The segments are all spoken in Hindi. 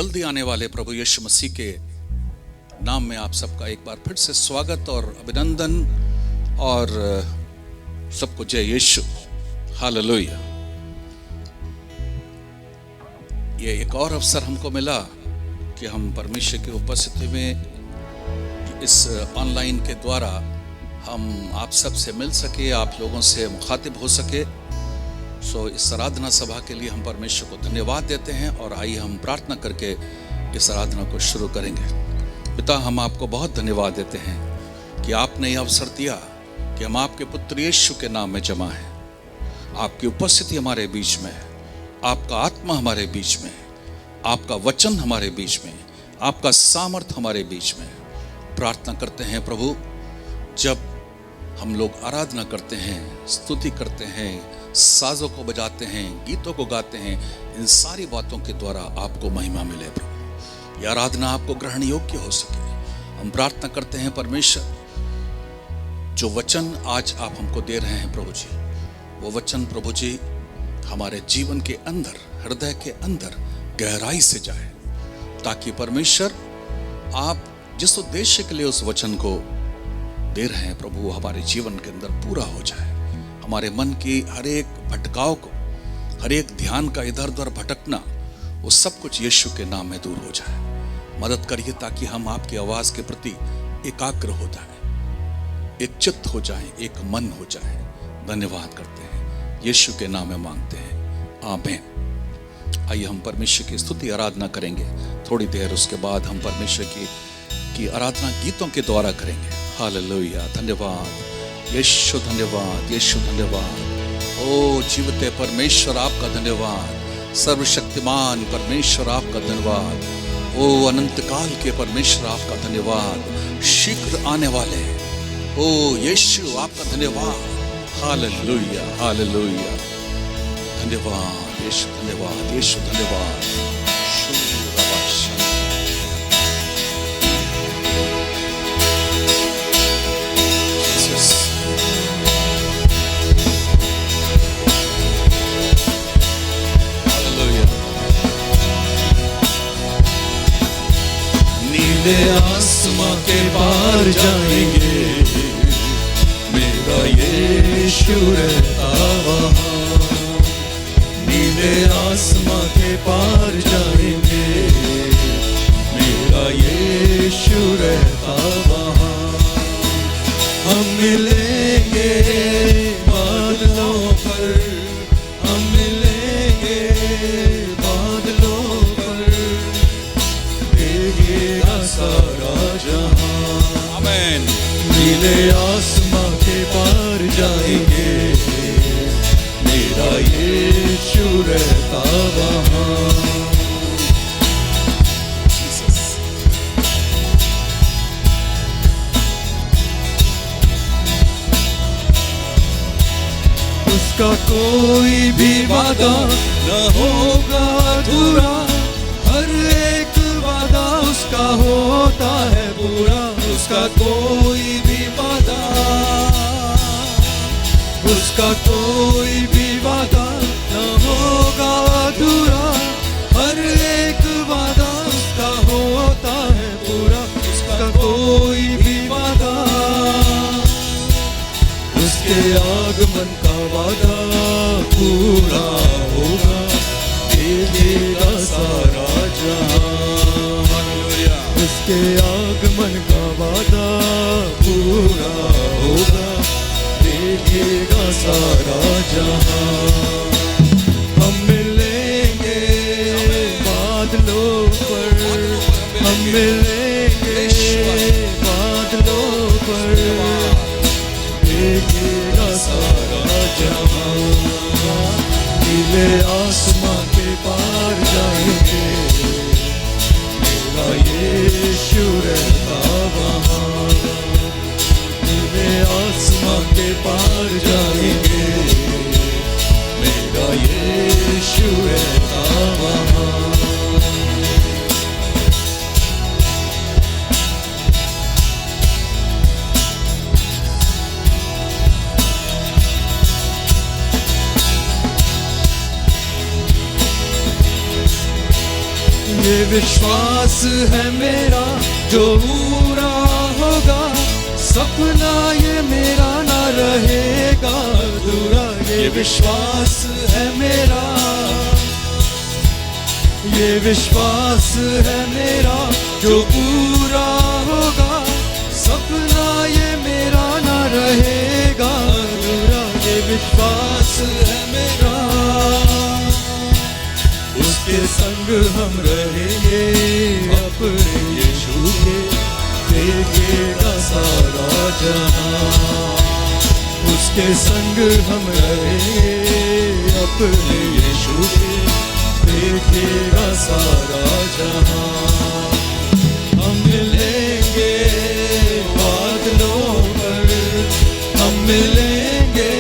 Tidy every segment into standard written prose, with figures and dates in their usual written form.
जल्दी आने वाले प्रभु यीशु मसीह के नाम में आप सबका एक बार फिर से स्वागत और अभिनंदन और सबको जय यीशु, हालेलुया। ये एक और अवसर हमको मिला कि हम परमेश्वर की उपस्थिति में इस ऑनलाइन के द्वारा हम आप सब से मिल सके, आप लोगों से मुखातिब हो सके। सो इस आराधना सभा के लिए हम परमेश्वर को धन्यवाद देते हैं और आइए हम प्रार्थना करके इस आराधना को शुरू करेंगे। पिता, हम आपको बहुत धन्यवाद देते हैं कि आपने यह अवसर दिया कि हम आपके पुत्र यीशु के नाम में जमा हैं। आपकी उपस्थिति हमारे बीच में है, आपका आत्मा हमारे बीच में है, आपका वचन हमारे बीच में, आपका सामर्थ हमारे बीच में। प्रार्थना करते हैं प्रभु, जब हम लोग आराधना करते हैं, स्तुति करते हैं, साजों को बजाते हैं, गीतों को गाते हैं, इन सारी बातों के द्वारा आपको महिमा मिले प्रभु। यह आराधना आपको ग्रहण योग्य हो सके। हम प्रार्थना करते हैं परमेश्वर, जो वचन आज आप हमको दे रहे हैं प्रभु जी, वो वचन प्रभु जी हमारे जीवन के अंदर, हृदय के अंदर गहराई से जाए, ताकि परमेश्वर आप जिस उद्देश्य के लिए उस वचन को दे रहे हैं प्रभु, वो हमारे जीवन के अंदर पूरा हो जाए। हमारे मन की हर एक भटकाव को, हर एक ध्यान का इधर उधर भटकना, वो सब कुछ यीशु के नाम में दूर हो जाए। मदद करिए ताकि हम आपकी आवाज के प्रति एकाग्र हो जाए, एक चित्त हो जाए, एक मन हो जाए। धन्यवाद करते हैं, यीशु के नाम में मांगते हैं, आमीन। आइए हम परमेश्वर की स्तुति आराधना करेंगे। थोड़ी देर उसके बाद हम परमेश्वर की आराधना गीतों के द्वारा करेंगे। हालेलुया, धन्यवाद यीशु, धन्यवाद यीशु, धन्यवाद। ओ जीवते परमेश्वर आपका धन्यवाद, सर्वशक्तिमान परमेश्वर आपका धन्यवाद। ओ अनंत काल के परमेश्वर आपका धन्यवाद, शीघ्र आने वाले ओ यीशु आपका धन्यवाद। हालेलुया, हालेलुया, धन्यवाद यीशु, धन्यवाद यीशु, धन्यवाद। नीले आसमां के पार जाएंगे, मेरा यीशु रहता वहाँ। नीले आसमां के पार जाएंगे, मेरा यीशु रहता वहाँ। हम मिलेंगे बादलों पर, हम मिलेंगे बादलों पर, देखेगा सारा जहां। आमीन। नीले आसमां के पार जाएंगे, मेरा यीशु रहता वहाँ। उसका कोई भी वादा न होगा अधूरा, हर एक वादा उसका होता है पूरा। उसका कोई भी वादा, उसका कोई भी वादा न होगा अधूरा, हर एक वादा उसका होता है पूरा। उसका कोई भी वादा, उसके आगमन का वादा पूरा होगा, देखेगा सारा जहां। उसके आगमन का वादा पूरा होगा, देखेगा सारा जहां। हम मिलेंगे बादलों पर, हम मिलेंगे बादलों पर, देखेगा सारा जहां। नीले आसमां के पार जाएंगे, मेरा यीशु रहता वहाँ। नीले आसमां के पार जाएंगे, मेरा यीशु रहता वहाँ। ये विश्वास है मेरा जो पूरा होगा, सपना ये मेरा ना रहेगा अधूरा। ये विश्वास है मेरा, ये विश्वास है मेरा जो पूरा होगा, सपना ये मेरा ना रहेगा अधूरा। ये विश्वास है मेरा, उसके संग हम रहेंगे अपने यीशु के, देखेगा सारा जहां। उसके संग हम रहेंगे अपने यीशु के, देखेगा सारा जहां। हम मिलेंगे बादलों पर, हम मिलेंगे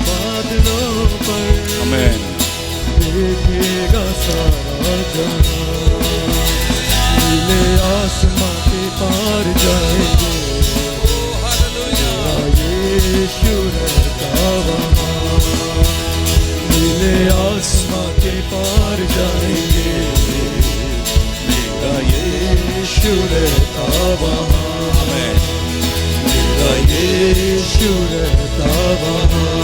बादलों पर, आमीन। देखेगा सारा जहां। नीले आसमां के पार जाएंगे, मेरा यीशु रहता वहाँ। नीले आसमां के पार जाएंगे, मेरा यीशु रहता वहाँ। मेरा यीशु रहता वहाँ,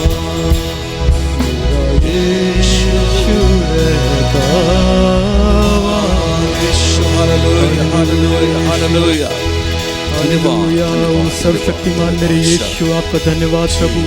मेरा यीशु रहता वहाँ। Hallelujah, hallelujah, hallelujah. हालेलुया। ओ सर्वशक्तिमान मेरे यीशु, आपका धन्यवाद प्रभु।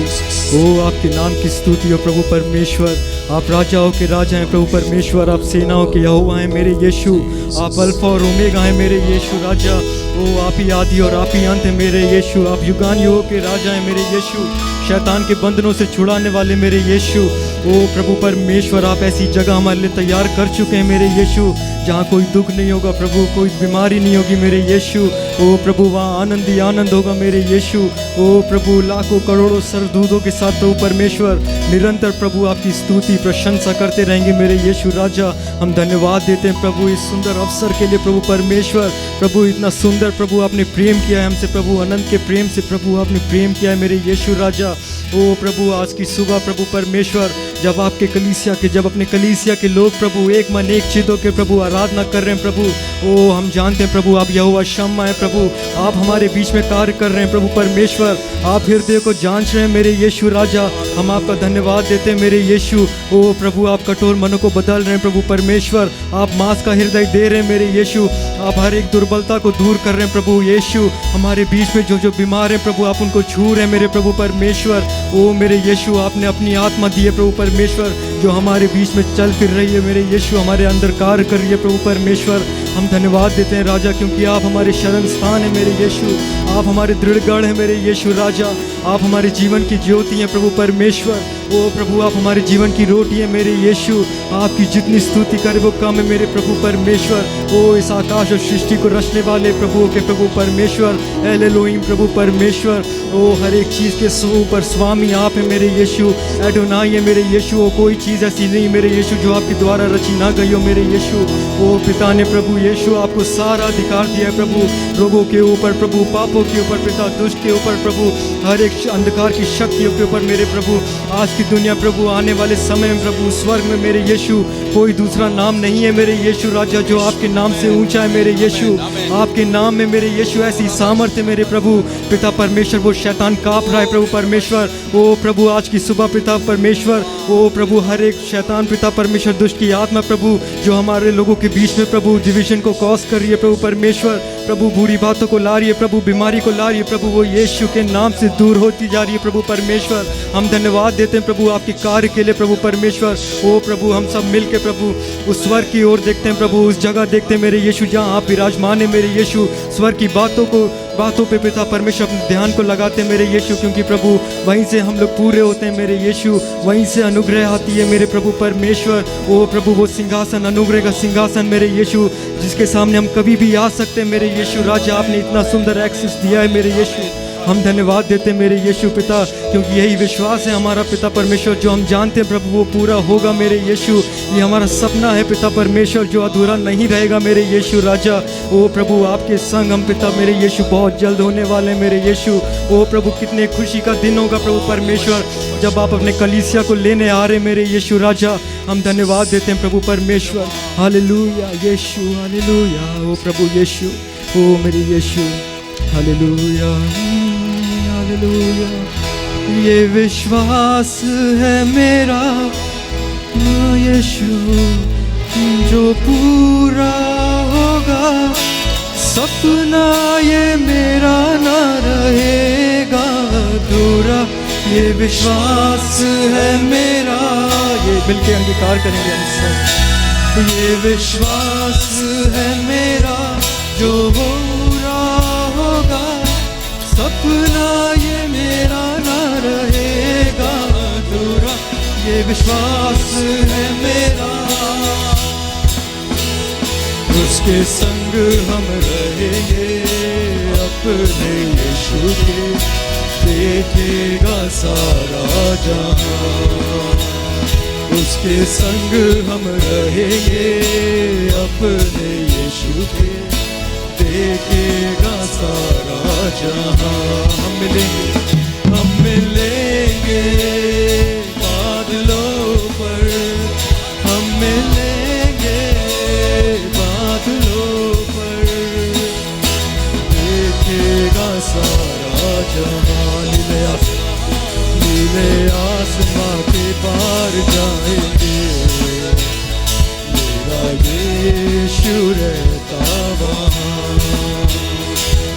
ओ आपके नाम की स्तुति हो प्रभु परमेश्वर। आप राजाओं के राजा हैं प्रभु परमेश्वर, आप सेनाओं के यहोवा हैं मेरे यीशु। आप अल्फा और ओमेगा हैं मेरे यीशु राजा। ओ आप ही आदि और आप ही अंत हैं मेरे यीशु। आप युगानुयुगों के राजा हैं मेरे यीशु, शैतान के बंधनों से छुड़ाने वाले मेरे यीशु। ओ प्रभु परमेश्वर, आप ऐसी जगह हमारे लिए तैयार कर चुके हैं मेरे यीशु, जहाँ कोई दुख नहीं होगा प्रभु, कोई बीमारी नहीं होगी मेरे यीशु। ओ प्रभु वहाँ आनंद ही आनंद होगा मेरे यीशु। ओ प्रभु लाखों करोड़ों सरदूतों के साथ प्रभु परमेश्वर निरंतर प्रभु आपकी स्तुति प्रशंसा करते रहेंगे मेरे यीशु राजा। हम धन्यवाद देते हैं प्रभु इस सुंदर अवसर के लिए प्रभु परमेश्वर। प्रभु इतना सुंदर प्रभु आपने प्रेम किया है हमसे प्रभु, अनंत के प्रेम से प्रभु आपने प्रेम किया है मेरे यीशु राजा। ओ प्रभु आज की सुबह प्रभु परमेश्वर, जब आपके कलीसिया के, जब अपने कलीसिया के लोग प्रभु एक मन एक चित्त होकर प्रभु आराधना कर रहे हैं प्रभु, ओ हम जानते हैं प्रभु आप यहोवा शम्मा है प्रभु, आप हमारे बीच में कार्य कर रहे हैं प्रभु परमेश्वर। आप हृदय को जांच रहे हैं मेरे यीशु राजा। हम आपका धन्यवाद देते हैं मेरे यीशु। ओ प्रभु आप कठोर मनों को बदल रहे हैं प्रभु परमेश्वर, आप मांस का हृदय दे रहे हैं मेरे यीशु। आप हर एक दुर्बलता को दूर कर रहे हैं प्रभु यीशु। हमारे बीच में जो जो बीमार हैं प्रभु आप उनको छू रहे हैं मेरे प्रभु परमेश्वर। ओ मेरे यीशु आपने अपनी आत्मा दी है प्रभु परमेश्वर, जो हमारे बीच में चल फिर रही है मेरे यीशु, हमारे अंदर कार्य कर रही है प्रभु परमेश्वर। हम धन्यवाद देते हैं राजा, क्योंकि आप हमारे शरण स्थान है मेरे यीशु, आप हमारे दृढ़ गढ़ है मेरे यीशु राजा। आप हमारे जीवन की ज्योति हैं प्रभु परमेश्वर। ओ प्रभु आप हमारे जीवन की रोटी है मेरे यीशु। आपकी जितनी स्तुति करे वो कम है मेरे प्रभु परमेश्वर। ओ इस आकाश और सृष्टि को रचने वाले प्रभु के प्रभु परमेश्वर, एल एलोहिम प्रभु परमेश्वर। ओ हर एक चीज़ के ऊपर स्वामी आप है मेरे यीशु, एडोनाई है मेरे यीशु। ओ कोई चीज़ ऐसी नहीं मेरे यीशु जो आपके द्वारा रची ना गई हो मेरे यीशु। ओ पिता ने प्रभु यीशु आपको सारा अधिकार दिया है प्रभु, रोगों के ऊपर प्रभु, पापों के ऊपर पिता, दुष्ट के ऊपर प्रभु, हर एक अंधकार की शक्तियों के ऊपर मेरे प्रभु। आज की दुनिया प्रभु, आने वाले समय में प्रभु स्वर्ग में मेरे यीशु कोई दूसरा नाम नहीं है मेरे यीशु राजा जो आपके नाम से ऊंचा है मेरे यीशु। आपके नाम में मेरे यीशु ऐसी सामर्थ्य मेरे प्रभु पिता परमेश्वर, वो शैतान कांप रहा है प्रभु परमेश्वर। ओ प्रभु आज की सुबह पिता परमेश्वर, ओ प्रभु हर एक शैतान पिता परमेश्वर, दुष्ट की आत्मा प्रभु जो हमारे लोगों के बीच में प्रभु डिवीजन को कॉज कर रही है प्रभु परमेश्वर, प्रभु बुरी बातों को ला रही है प्रभु, बीमारी को ला रही है प्रभु, वो यीशु के नाम से दूर होती जा रही है प्रभु परमेश्वर। हम धन्यवाद देते हैं प्रभु आपके कार्य के लिए प्रभु परमेश्वर। ओ प्रभु हम सब मिल के प्रभु उस स्वर्ग की ओर देखते हैं प्रभु, उस जगह देखते हैं मेरे यीशु जहाँ आप विराजमान है मेरे यीशु। स्वर्ग की बातों पे पिता परमेश्वर अपने ध्यान को लगाते हैं मेरे यीशु, क्योंकि प्रभु वहीं से हम लोग पूरे होते हैं मेरे यीशु, वहीं से अनुग्रह आती है मेरे प्रभु परमेश्वर। ओ प्रभु वो सिंहासन, अनुग्रह का सिंहासन मेरे यीशु, जिसके सामने हम कभी भी आ सकते हैं मेरे यीशु राजा। आपने इतना सुंदर एक्सेस दिया है मेरे यीशु। हम धन्यवाद देते हैं मेरे यीशु पिता, क्योंकि यही विश्वास है हमारा पिता परमेश्वर, जो हम जानते हैं प्रभु वो पूरा होगा मेरे यीशु। ये हमारा सपना है पिता परमेश्वर, जो अधूरा नहीं रहेगा मेरे यीशु राजा। ओ प्रभु, आपके संग हम पिता मेरे यीशु बहुत जल्द होने वाले हैं मेरे यीशु। ओ प्रभु, कितने खुशी का दिन होगा प्रभु परमेश्वर, जब आप अपने कलीसिया को लेने आ रहे मेरे यीशु राजा। हम धन्यवाद देते हैं प्रभु परमेश्वर। हालेलुया यीशु, हालेलुया। ओ प्रभु यीशु, ओ मेरे यीशु, हालेलुया, हालेलुया। ये विश्वास है मेरा यीशु, जो पूरा होगा सपना ये मेरा ना रहेगा अधूरा। ये विश्वास है मेरा, ये मिलके अंगीकार करेंगे हम सब। ये विश्वास है मेरा, जो पूरा होगा सपना ये मेरा ना रहेगा अधूरा। ये विश्वास है मेरा, उसके संग हम रहेंगे अपने यीशु के, देखेगा सारा जहां। उसके संग हम रहेंगे अपने यीशु के, देखेगा सारा जहां। हम मिलेंगे बादलों पर, हम मिलेंगे बादलों पर, देखेगा सारा जहां। नीले आसमां के पार जाएंगे, मेरा यीशु रहता वहाँ।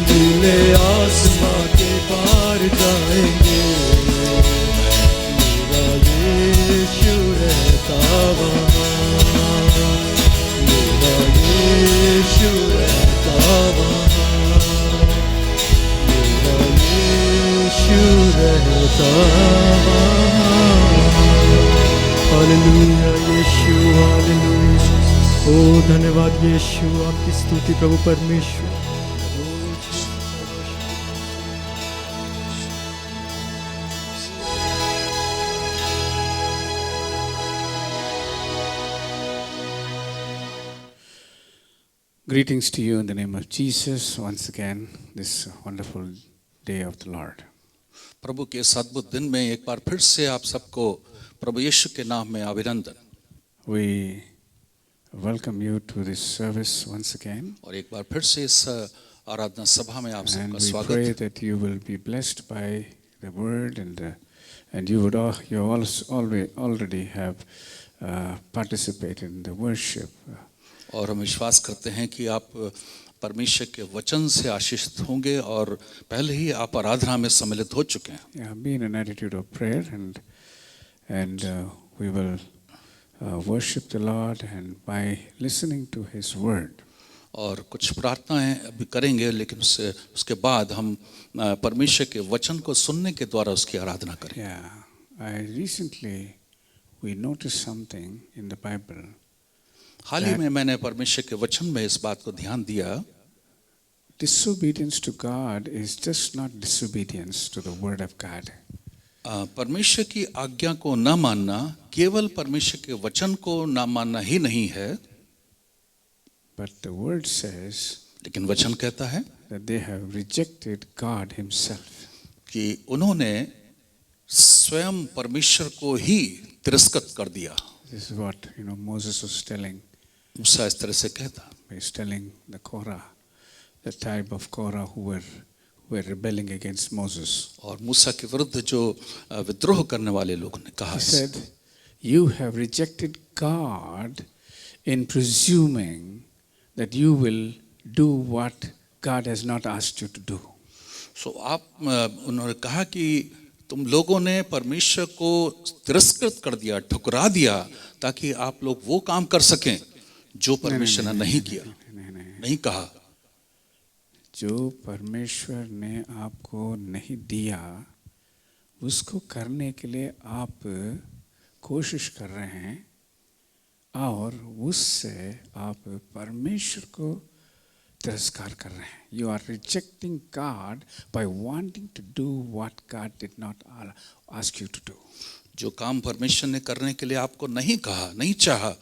नीले आसमां के पार जाएंगे, मेरा यीशु रहता वहाँ। मेरा यीशु रहता वहाँ, मेरा यीशु रहता वहाँ। हालेलुया यीशु, हालेलुया। ओ धन्यवाद यीशु, आपकी स्तुति प्रभु परमेश्वर। Greetings to you in the name of Jesus once again, this wonderful day of the Lord. प्रभु के इस अद्भुत दिन में एक बार फिर से आप सबको प्रभु यीशु के नाम में अभिनंदन। We welcome you to this service once again, और एक बार फिर से इस आराधना सभा में आप and सबका we स्वागत pray है। that you will be blessed by the word, and you already have participated in the worship. और हम विश्वास करते हैं कि आप परमेश्वर के वचन से आशीषित होंगे और पहले ही आप आराधना में सम्मिलित हो चुके हैं। Yeah, be in an attitude of prayer, and we will worship the Lord, and by listening to His word. और कुछ प्रार्थनाएं अभी करेंगे, लेकिन उसके बाद हम परमेश्वर के वचन को सुनने के द्वारा उसकी आराधना करें। Yeah, we noticed something in the Bible. हाल ही में मैंने परमेश्वर के वचन में इस बात को ध्यान दिया, Disobedience to God is just not disobedience to the word of God. परमेश्वर की आज्ञा को न मानना केवल परमेश्वर के वचन को न मानना ही नहीं है, But the word says लेकिन वचन कहता है that they have rejected God Himself. कि उन्होंने स्वयं परमेश्वर को ही तिरस्कृत कर दिया। This is what Moses was telling. मूसा इस तरह से कहता, He's telling the Korah, the tribe of Korah who were rebelling against Moses. और मूसा के विरुद्ध जो विद्रोह करने वाले लोग ने कहा, He said, "You have rejected God in presuming that you will do what God has not asked you to do." सो उन्होंने कहा कि तुम लोगों ने परमेश्वर को तिरस्कृत कर दिया, ठुकरा दिया, ताकि आप लोग वो काम कर सकें जो परमेश्वर ने नहीं किया, नहीं कहा। जो परमेश्वर ने आपको नहीं दिया उसको करने के लिए आप कोशिश कर रहे हैं, और उससे आप परमेश्वर को तिरस्कार कर रहे हैं. You are rejecting God by wanting to do what God did not ask you to do. जो काम परमेश्वर ने करने के लिए आपको नहीं कहा, नहीं चाहा,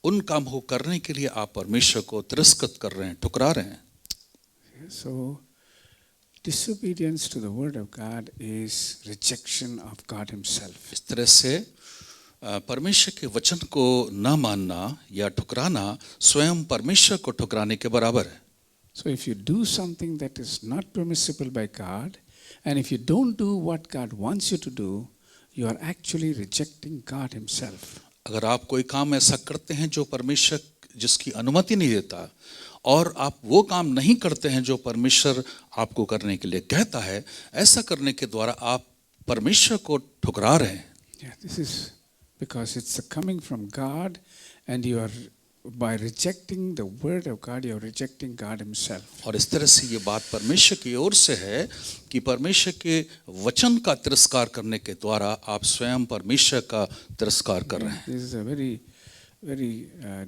उन काम को करने के लिए आप परमेश्वर को तिरस्कृत कर रहे हैं, ठुकरा रहे हैं. So disobedience to the word of God is rejection of God himself. इस तरह से परमेश्वर के वचन को न मानना या ठुकराना स्वयं परमेश्वर को ठुकराने के बराबर है. So if you do something that is not permissible by God, and if you don't do what God wants you to do, you are actually rejecting God himself. अगर आप कोई काम ऐसा करते हैं जो परमेश्वर जिसकी अनुमति नहीं देता, और आप वो काम नहीं करते हैं जो परमेश्वर आपको करने के लिए कहता है, ऐसा करने के द्वारा आप परमेश्वर को ठुकरा रहे हैं. Yeah, this is because it's coming from God, and you are, by rejecting the word of God, you are rejecting God himself. और इस तरह से ये बात परमेश्वर की ओर से है कि परमेश्वर के वचन का तिरस्कार करने के द्वारा आप स्वयं परमेश्वर का तिरस्कार कर रहे हैं. This is a very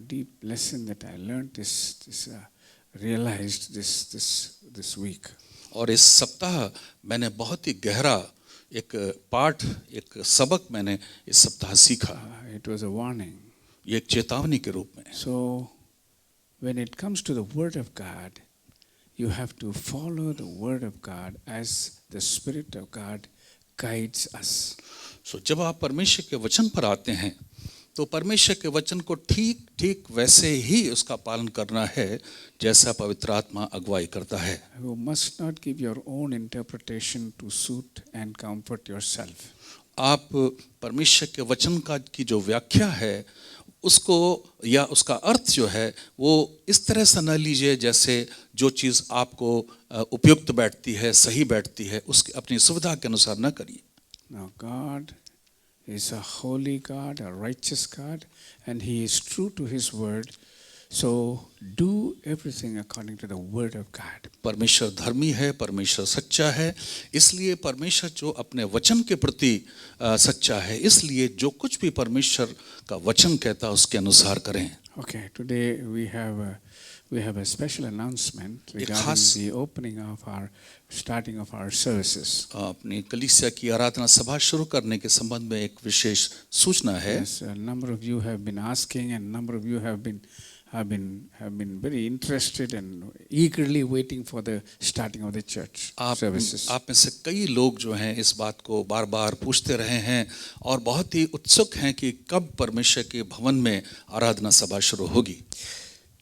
deep lesson that I learned realized this week. और इस सप्ताह मैंने बहुत ही गहरा एक पाठ, एक सबक मैंने इस सप्ताह सीखा. It was a warning. ये एक चेतावनी के रूप में. So when it comes to the word of God, you have to follow the word of God as the Spirit of God guides us. So जब आप परमेश्वर के वचन पर आते हैं तो परमेश्वर के वचन को ठीक ठीक वैसे ही उसका पालन करना है जैसा पवित्र आत्मा अगुवाई करता है. You must not give your own interpretation to suit and comfort yourself. आप परमेश्वर के वचन का की जो व्याख्या है उसको या उसका अर्थ जो है वो इस तरह से न लीजिए जैसे जो चीज़ आपको उपयुक्त बैठती है, सही बैठती है, उसकी अपनी सुविधा के अनुसार न करिए. Now God is a holy God, a righteous God, and he is true to his word. So do everything according to the word of God. परमेश्वर धर्मी है, परमेश्वर सच्चा है, इसलिए परमेश्वर जो अपने वचन के प्रति सच्चा है, इसलिए जो कुछ भी परमेश्वर का वचन कहता है उसके अनुसार करें. Okay, today we have a special announcement regarding the opening of our starting of our services. अपनी कलीसिया की आराधना सभा शुरू करने के संबंध में एक विशेष सूचना है. Yes, a number of you have been asking, and a number of you have been very interested and eagerly waiting for the starting of the church services. आप में से कई लोग जो हैं इस बात को बार-बार पूछते रहे हैं और बहुत ही उत्सुक हैं कि कब परमेश्वर के भवन में आराधना सभा शुरू होगी.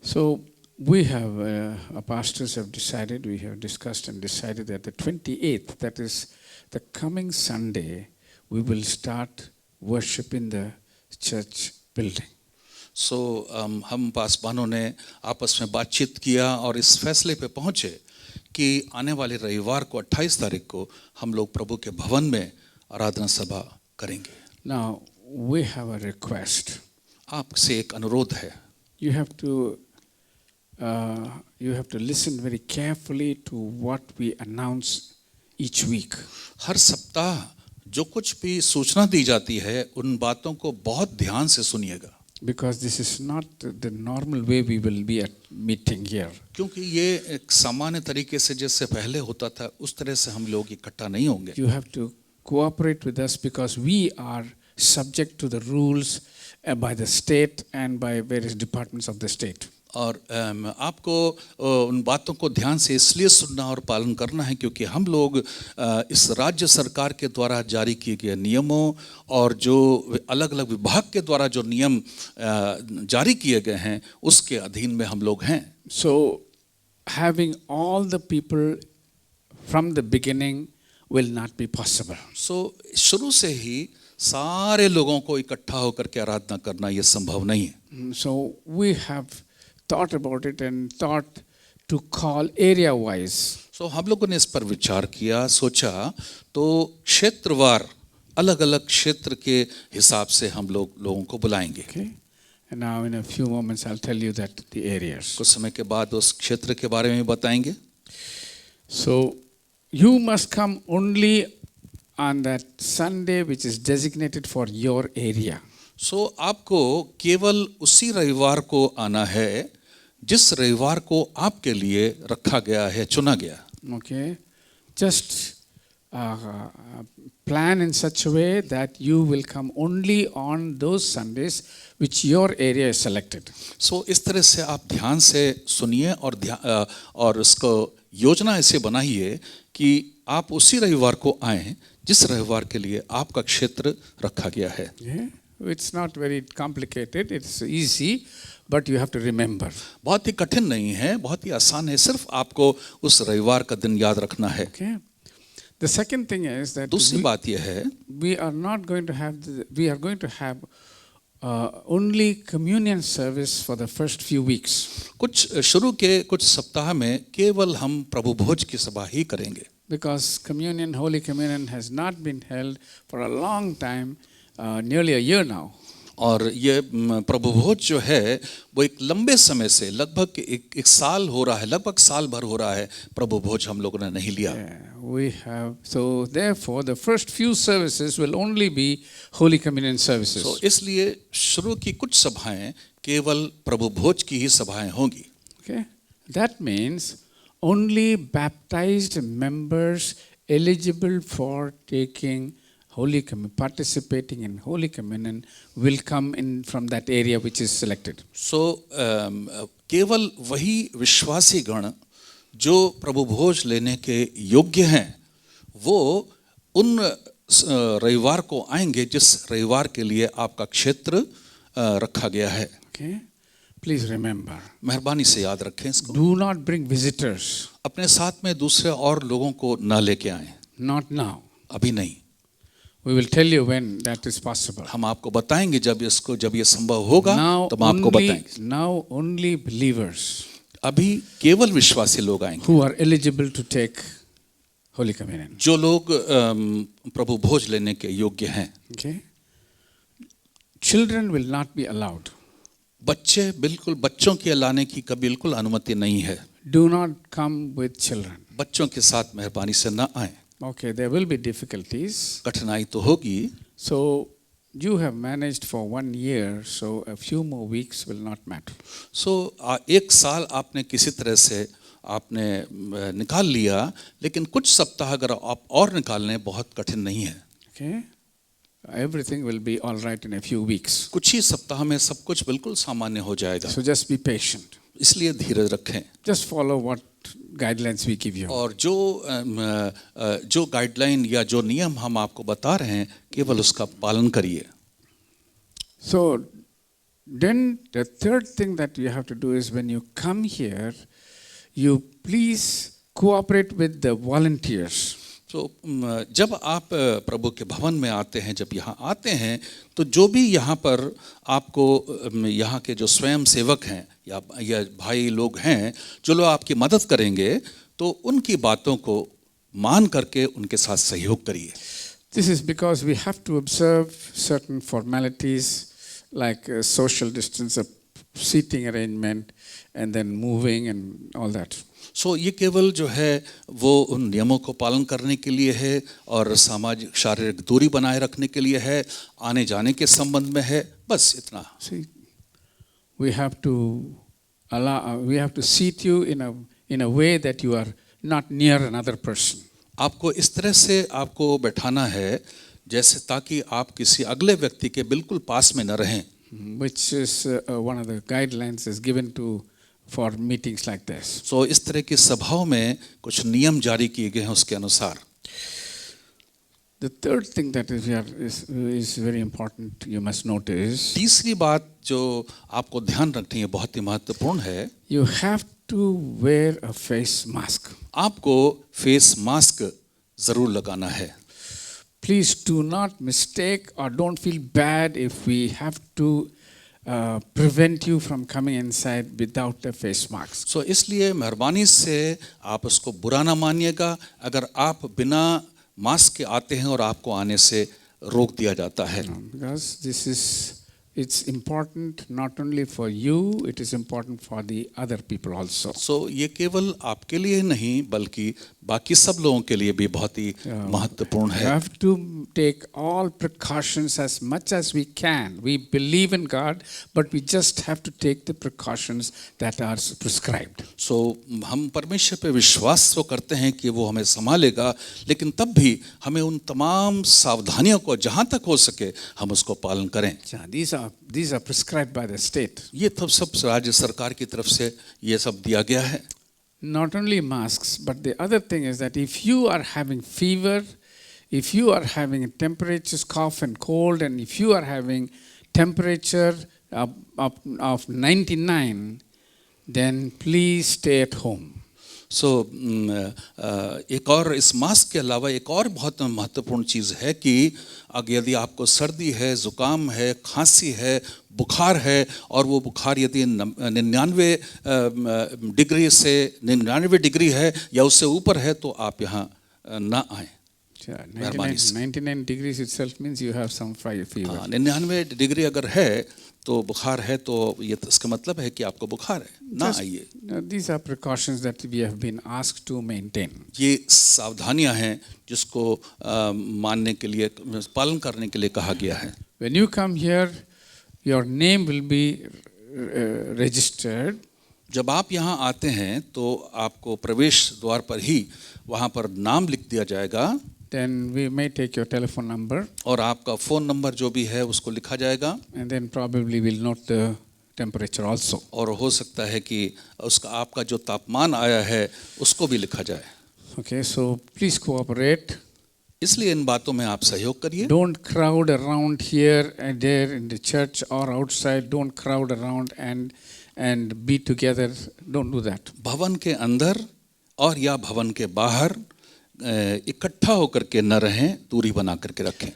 So we have our pastors have decided, we have discussed and decided that the 28th, that is the coming Sunday, we will start worship in the church building. So हम पासवानों ने आपस में बातचीत किया और इस फैसले पे पहुंचे कि आने वाले रविवार को 28 तारीख को हम लोग प्रभु के भवन में आराधना सभा करेंगे. Now we have a request. आपसे एक अनुरोध है. You have to listen very carefully to what we announce each week. हर सप्ताह जो कुछ भी सूचना दी जाती है उन बातों को बहुत ध्यान से सुनिएगा. Because this is not the normal way we will be at meeting here. क्योंकि ये एक सामान्य तरीके से जैसे पहले होता था उस तरह से हम लोग इकट्ठा नहीं होंगे. You have to cooperate with us because we are subject to the rules by the state and by various departments of the state. और आपको उन बातों को ध्यान से इसलिए सुनना और पालन करना है क्योंकि हम लोग इस राज्य सरकार के द्वारा जारी किए गए नियमों और जो अलग अलग विभाग के द्वारा जो नियम जारी किए गए हैं उसके अधीन में हम लोग हैं. So having all the people from the beginning will not be possible. So शुरू से ही सारे लोगों को इकट्ठा होकर के आराधना करना ये संभव नहीं है. So we have thought about it and thought to call area wise. So हम लोगों ने इस पर विचार किया, सोचा तो क्षेत्रवार अलग-अलग क्षेत्र के हिसाब से हम लोगों को बुलाएंगे. Okay. And now in a few moments I'll tell you that the areas. कुछ समय के बाद उस क्षेत्र के बारे में बताएंगे. So you must come only on that Sunday which is designated for your area. So आपको केवल उसी रविवार को आना है जिस रविवार को आपके लिए रखा गया है, चुना गया। Okay, just plan in such a way that you will come only on those Sundays which your area is selected. सो इस तरह से आप ध्यान से सुनिए और उसको योजना ऐसे बनाइए कि आप उसी रविवार को आएं जिस रविवार के लिए आपका क्षेत्र रखा गया है। Yeah? It's not very complicated, it's easy, but you have to remember. बहुत ही कठिन नहीं है, बहुत ही आसान है, सिर्फ आपको उस रविवार का दिन याद रखना है। Okay? The second thing is that दूसरी बात यह है we are not going to have we are going to have only communion service for the first few weeks. कुछ शुरू के कुछ सप्ताह में केवल हम प्रभु भोज की सभा ही करेंगे, Because communion, Holy Communion has not been held for a long time, nearly a year now. और ये प्रभु भोज जो है वो एक लंबे समय से लगभग एक साल हो रहा है, लगभग साल भर हो रहा है प्रभु भोज हम लोगों ने नहीं लिया। We have, so therefore the first few services will only be Holy Communion services. तो इसलिए शुरू की कुछ सभाएं केवल प्रभु भोज की ही सभाएं होंगी। Okay? That means only baptized members eligible for taking Holy Communion, participating in Holy Communion will come in from that area which is selected. सो केवल वही विश्वासी गण जो प्रभु भोज लेने के योग्य हैं वो उन रविवार को आएंगे जिस रविवार के लिए आपका क्षेत्र रखा गया है। Okay? Please remember. मेहरबानी से याद रखें इसको। Do not bring visitors. अपने साथ में दूसरे और लोगों को न लेके आएं। Not now. अभी नहीं। We will tell you when that is possible. हम आपको बताएंगे जब ये संभव होगा तो हम आपको बताएंगे। Now only believers अभी केवल विश्वासी लोग आएंगे who are eligible to take Holy Communion. जो लोग प्रभु भोज लेने के योग्य हैं। Okay? Children will not be allowed. बच्चों के लाने की कभी बिल्कुल अनुमति नहीं है। Do not come with children. बच्चों के साथ मेहरबानी से न आए। Okay, there will be difficulties. कठिनाई तो होगी। So you have managed for 1 year, so a few more weeks will not matter. सो एक साल आपने किसी तरह से आपने निकाल लिया, लेकिन कुछ सप्ताह अगर आप और निकाल लें बहुत कठिन नहीं है। Okay? Everything will be all right in a few weeks. कुछ ही सप्ताह में सब कुछ बिल्कुल सामान्य हो जाएगा। So just be patient. इसलिए धीरज रखें। Just follow what guidelines we give you. और जो गाइडलाइन या जो नियम हम आपको बता रहे हैं केवल उसका पालन करिए। So then the third thing that you have to do is when you come here, you please cooperate with the volunteers. तो जब आप प्रभु के भवन में आते हैं, जब यहाँ आते हैं तो जो भी यहाँ पर आपको यहाँ के जो स्वयं सेवक हैं या भाई लोग हैं जो लोग आपकी मदद करेंगे तो उनकी बातों को मान करके उनके साथ सहयोग करिए। This is because we have to observe certain formalities like social distance, a seating arrangement, and then moving and all that. सो ये केवल जो है वो उन नियमों को पालन करने के लिए है और सामाजिक शारीरिक दूरी बनाए रखने के लिए है, आने जाने के संबंध में है, बस इतना। See, we have to seat you in a way that you are not near another person. आपको इस तरह से आपको बैठाना है जैसे ताकि आप किसी अगले व्यक्ति के बिल्कुल पास में न रहें। Which is one of the guidelines is given for meetings like this. सो इस तरह की सभाओं में कुछ नियम जारी किए गए हैं उसके अनुसार। The third thing that is very important you must notice. तीसरी बात जो आपको ध्यान रखनी है, बहुत ही महत्वपूर्ण है, You have to wear a face mask. आपको फेस मास्क जरूर लगाना है। Please do not mistake or don't feel bad if we have to prevent you from coming inside without a face mask. सो इसलिए मेहरबानी से आप उसको बुरा ना मानिएगा अगर आप बिना मास्क के आते हैं और आपको आने से रोक दिया जाता है। Because this is it's important not only for you, it is important for the other people also. सो ये केवल आपके लिए नहीं बल्कि बाकी सब लोगों के लिए भी बहुत ही महत्वपूर्ण We है. have to take all precautions as much as we can. We believe in God, but we just have to take the precautions that are prescribed. सो हम परमेश्वर पे विश्वास तो करते हैं कि वो हमें संभालेगा, लेकिन तब भी हमें उन तमाम सावधानियों को जहाँ तक हो सके हम उसको पालन करें. Yeah, these are prescribed by the state. ये तब सब राज्य सरकार की तरफ से ये सब दिया गया है. Not only masks, but the other thing is that if you are having fever, if you are having temperatures, cough and cold, and if you are having temperature of 99, then please stay at home. सो एक और इस मास्क के अलावा एक और बहुत महत्वपूर्ण चीज़ है कि अगर यदि आपको सर्दी है, ज़ुकाम है, खांसी है, बुखार है और वो बुखार यदि 99 डिग्री है या उससे ऊपर है तो आप यहाँ ना आएं. 99 degrees itself means you have some fever. 99 degree अगर है तो बुखार है तो ये इसका मतलब है कि आपको बुखार है, ना आइए. These are precautions that we have been asked to maintain. ये सावधानियां हैं जिसको मानने के लिए, पालन करने के लिए कहा गया है. When you come here, your name will be registered. जब आप यहाँ आते हैं तो आपको प्रवेश द्वार पर ही वहाँ पर नाम लिख दिया जाएगा. Then we may take your telephone number. और आपका फ़ोन नंबर जो भी है उसको लिखा जाएगा. And then probably we'll note the temperature also. और हो सकता है कि उसका आपका जो तापमान आया है उसको भी लिखा जाए. Okay, so please cooperate. इसलिए इन बातों में आप सहयोग करिए. Don't crowd around here and there in the church or outside. Don't crowd around and be together. Don't do that. भवन के अंदर और या भवन के बाहर इकट्ठा होकर के न रहें, दूरी बना करके रखें.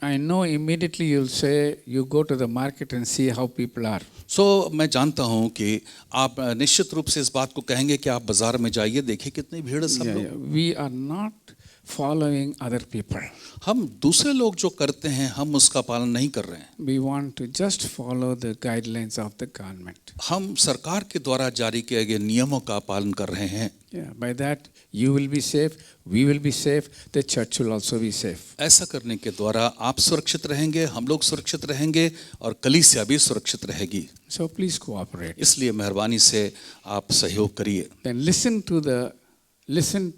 I know immediately you'll say you go to the market and see how people are. सो मैं जानता हूँ कि आप निश्चित रूप से इस बात को कहेंगे कि आप बाजार में जाइए, देखिए कितनी भीड़ है सब लोग. We are not following other people. हम दूसरे लोग जो करते हैं हम उसका पालन नहीं कर रहे हैं. We want to just follow the guidelines of the government. हम सरकार के द्वारा जारी किए गए नियमों का पालन कर रहे हैं. Yeah, by that you will be safe, we will be safe, the church will also be safe. ऐसा करने के द्वारा आप सुरक्षित रहेंगे, हम लोग सुरक्षित रहेंगे और कलीसिया भी सुरक्षित रहेगी. So please cooperate. इसलिए मेहरबानी से आप सहयोग करिए. Then listen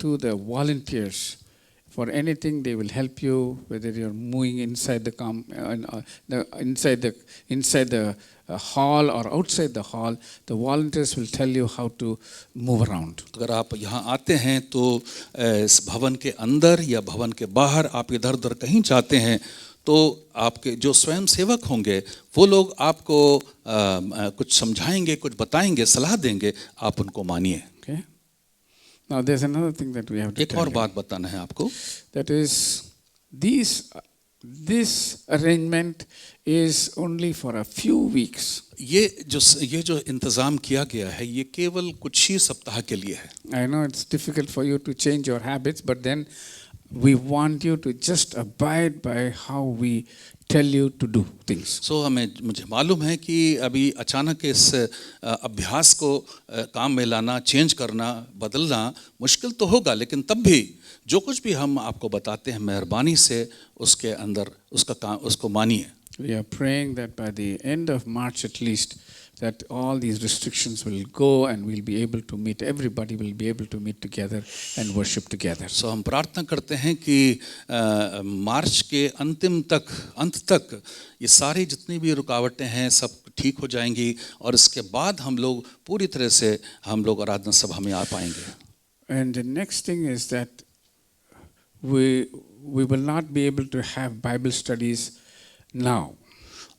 to the volunteers. For anything they will help you, whether you're moving inside inside the hall or outside the hall, the volunteers will tell you how to move around. अगर आप यहाँ आते हैं तो इस भवन के अंदर या भवन के बाहर आप इधर उधर कहीं जाते हैं तो आपके जो स्वयं सेवक होंगे वो लोग आपको कुछ समझाएंगे, कुछ बताएंगे, सलाह देंगे, आप उनको मानिए. Okay? Now there's another thing that we have to एक tell और you. बात बताना है आपको. That is, this arrangement is only for a few weeks. ये जो इंतज़ाम किया गया है ये केवल कुछ ही सप्ताह के लिए है. I know it's difficult for you to change your habits, but then we want you to just abide by how we tell you to do things. सो मुझे मालूम है कि अभी अचानक इस अभ्यास को काम में लाना, चेंज करना, बदलना मुश्किल तो होगा, लेकिन तब भी जो कुछ भी हम आपको बताते हैं मेहरबानी से उसके अंदर उसको मानिए. We are praying that by the end of March at least, that all these restrictions will go and we'll be able to meet, everybody will be able to meet together and worship together. सो हम प्रार्थना करते हैं कि मार्च के अंत तक ये सारी जितनी भी रुकावटें हैं सब ठीक हो जाएंगी और इसके बाद हम लोग पूरी तरह से हम लोग आराधना सभा में आ पाएंगे. And the next thing is that we will not be able to have Bible studies now.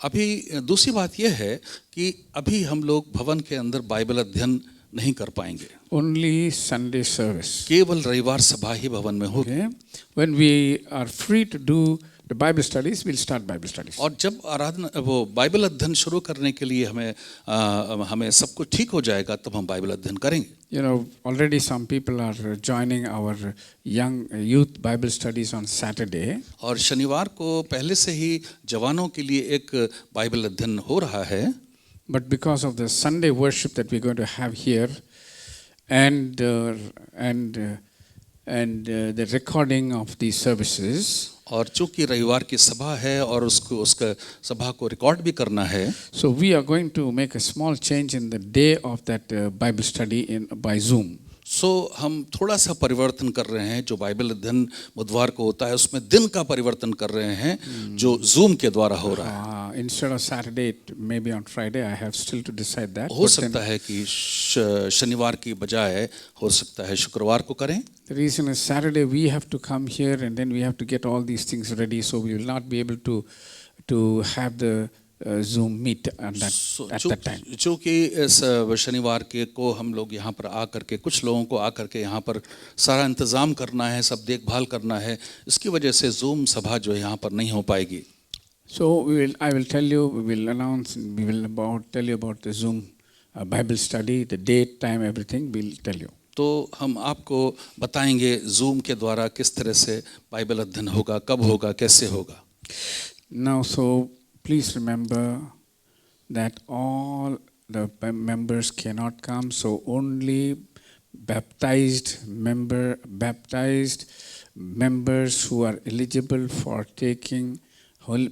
अभी दूसरी बात यह है कि अभी हम लोग भवन के अंदर बाइबल अध्ययन नहीं कर पाएंगे. Only Sunday service. केवल रविवार सभा ही भवन में होगी. Okay? When we are free to do the Bible studies, we'll start Bible studies. और जब आराधना वो बाइबल अध्ययन शुरू करने के लिए हमें सब कुछ ठीक हो जाएगा तब हम बाइबल अध्ययन करेंगे. You know, already some people are joining our young youth Bible studies on Saturday. और शनिवार को पहले से ही जवानों के लिए एक बाइबल अध्ययन हो रहा है. But because of the Sunday worship that we're going to have here, and the recording of these services, और चूंकि रविवार की सभा है और उसका सभा को रिकॉर्ड भी करना है, so we are going to make a small change in the day of that Bible study by Zoom. सो हम थोड़ा सा परिवर्तन कर रहे हैं. जो बाइबल अध्ययन बुधवार को होता है उसमें दिन का परिवर्तन कर रहे हैं जो जूम के द्वारा हो रहा है. Instead of Saturday, it may be on Friday. I have still to decide that. हो सकता है कि शनिवार की बजाय हो सकता है शुक्रवार को करें. The reason is Saturday we have to come here and then we have to get all these things ready, so we will not be able to have the Zoom meet at that time. चूँकि इस शनिवार के को हम लोग यहाँ पर आकर के कुछ लोगों को आकर के यहाँ पर सारा इंतज़ाम करना है, सब देखभाल करना है, इसकी वजह से जूम सभा जो है यहाँ पर नहीं हो पाएगी. So I will tell you, we will announce, we will tell you about the Zoom Bible study, the date, time, everything. We'll tell you. तो हम आपको बताएंगे जूम के द्वारा किस तरह से बाइबल अध्ययन होगा, कब होगा, कैसे होगा. Now, so please remember that all the members cannot come, so only baptized members who are eligible for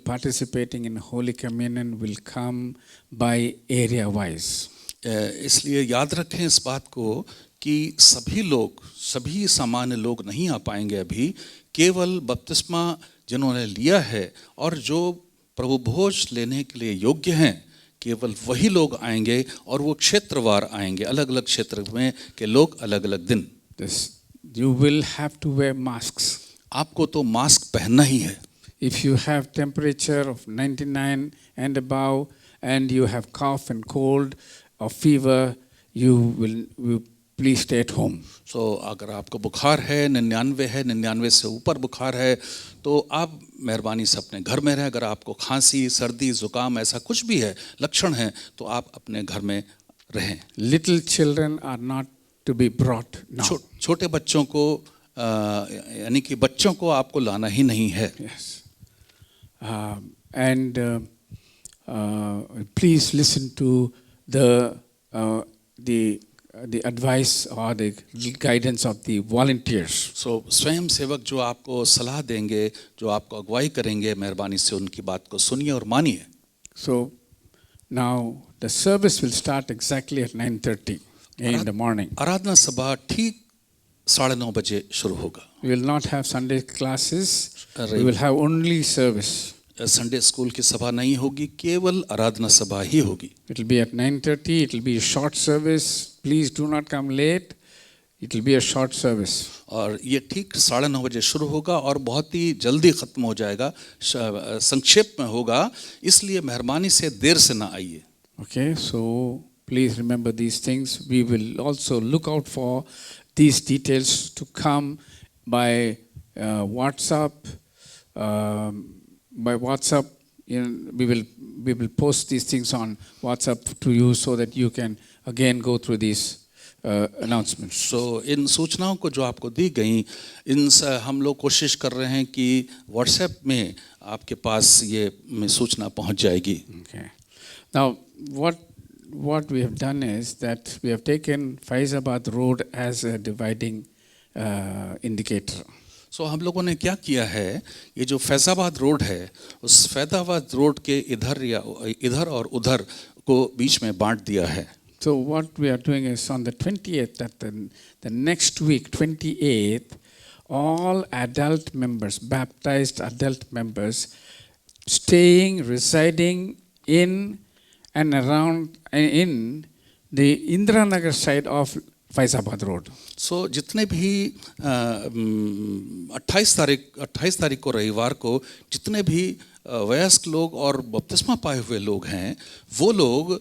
participating in Holy Communion will come by area wise. इसलिए याद रखें इस बात को कि सभी सामान्य लोग नहीं आ पाएंगे अभी. केवल बपतिस्मा जिन्होंने लिया है और जो प्रभु भोज लेने के लिए योग्य हैं, केवल वही लोग आएंगे और वो क्षेत्रवार आएंगे, अलग अलग क्षेत्र में के लोग अलग अलग दिन. You will have to wear masks. आपको तो मास्क पहनना ही है. If you have temperature of 99 and above and you have cough and cold or fever, you please stay at home. So अगर आपको बुखार है, 99 है, 99 से ऊपर बुखार है, तो आप मेहरबानी से अपने घर में रहें. अगर आपको खांसी, सर्दी, जुकाम ऐसा कुछ भी है, लक्षण है, तो आप अपने घर में रहें. Little children are not to be brought now. छोटे बच्चों को यानी कि बच्चों को आपको लाना ही नहीं है. Yes. And please listen to the advice or the guidance of the volunteers. So स्वयं सेवक जो आपको सलाह देंगे, जो आपको अगुवाई करेंगे, मेहरबानी से उनकी बात को सुनिए और मानिए. So now the service will start exactly at 9:30 in the morning. आराधना सभा ठीक 9:30 बजे शुरू होगा. We will not have Sunday classes. We will have only service. Sunday school की सभा नहीं होगी, केवल आराधना सभा ही होगी. It will be at 9:30. It will be a short service. Please do not come late. It will be a short service. और ये ठीक 9:30 बजे शुरू होगा और बहुत ही जल्दी ख़त्म हो जाएगा, संक्षेप में होगा, इसलिए मेहरबानी से देर से ना आइए. Okay, so please remember these things. We will also look out for these details to come by WhatsApp. By WhatsApp, we will post these things on WhatsApp to you so that you can again go through these announcements. So इन सूचनाओं को जो आपको दी गई, हम लोग कोशिश कर रहे हैं कि WhatsApp में आपके पास ये सूचना पहुंच जाएगी. Okay. Now, what we have done is that we have taken Faizabad Road as a dividing indicator. So हम लोगों ने क्या किया है, ये जो फैज़ाबाद रोड है, उस फैज़ाबाद रोड के इधर और उधर को बीच में बांट दिया है. So what we are doing is on the 28th, that the next week, 28th, all adult members, baptized adult members, residing in and around in the Indiranagar side of Faizabad Road. So जितने भी 28 तारीख को रविवार को जितने भी वयस्क लोग और बपतिस्मा पाए हुए लोग हैं, वो लोग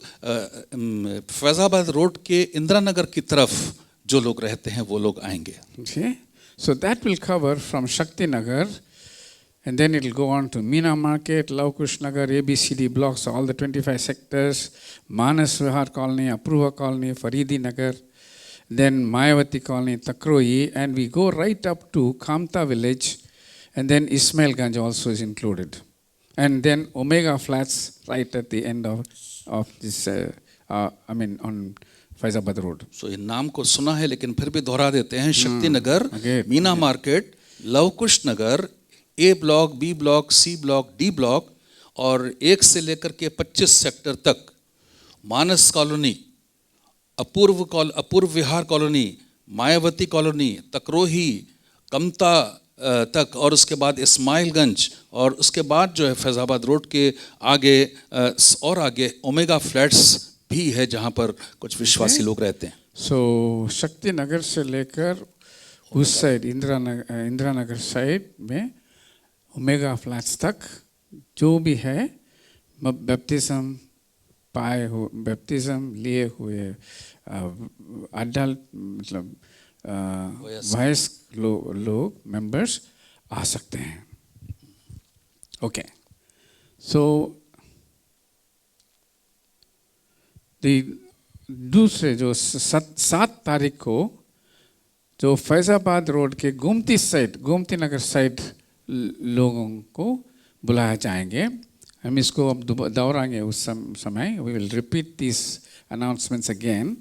फैज़ाबाद रोड के इंदिरा नगर की तरफ जो लोग रहते हैं वो लोग आएंगे. Okay? So that will cover from Shakti Nagar And then it will go on to Meena Market, Laukush Nagar, ABCD blocks, all the 25 sectors, Manas Vihar Colony, Apruva Colony, Faridi Nagar, then Mayavati Colony, Takroi, and we go right up to Kamta village, and then Ismail Ganj also is included. And then Omega Flats right at the end of this, on Faizabad Road. सो ये नाम को सुना है लेकिन फिर भी दोहरा देते हैं। Shakti Nagar, Meena market, Lavkush Nagar, A block, B block, C block, D block और 1 से लेकर के 25 सेक्टर तक, Manas colony, Apoorv Vihar colony, Mayawati colony, Takrohi, Kamta तक, और उसके बाद इस्माइलगंज, और उसके बाद जो है फैज़ाबाद रोड के आगे और आगे ओमेगा फ्लैट्स भी है जहाँ पर कुछ विश्वासी लोग रहते हैं। सो शक्ति नगर से लेकर उस साइड इंदिरा नगर साइड में ओमेगा फ्लैट्स तक जो भी है बैप्टिज्म लिए हुए अडल्ट मतलब वयस्क लोग मेंबर्स आ सकते हैं। ओके, सो दूसरे जो 7 तारीख को जो फैज़ाबाद रोड के गोमती नगर साइड लोगों को बुलाया जाएंगे। हम इसको अब दोहराएंगे उस समय। We will repeat this announcements again.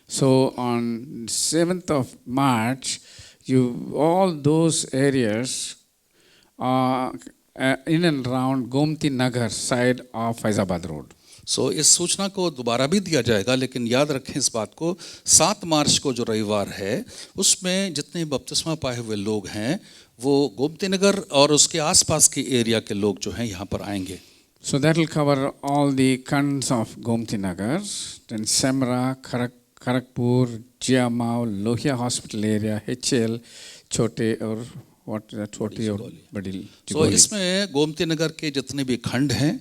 So on 7th of March, all those areas are in and around Gomti Nagar side of Faizabad Road. सो इस सूचना को दोबारा भी दिया जाएगा, लेकिन याद रखें इस बात को, 7 मार्च को जो रविवार है उसमें जितने बपतिस्मा पाए हुए लोग हैं वो गोमती नगर और उसके आसपास के एरिया के लोग जो हैं यहाँ पर आएंगे। So that will cover all the khans of Gomti Nagar, then Semra, Kharagpur, Jiamao, Lohia Hospital area, HL, छोटे और छोटी और बड़ी। तो इसमें गोमती नगर के जितने भी खंड हैं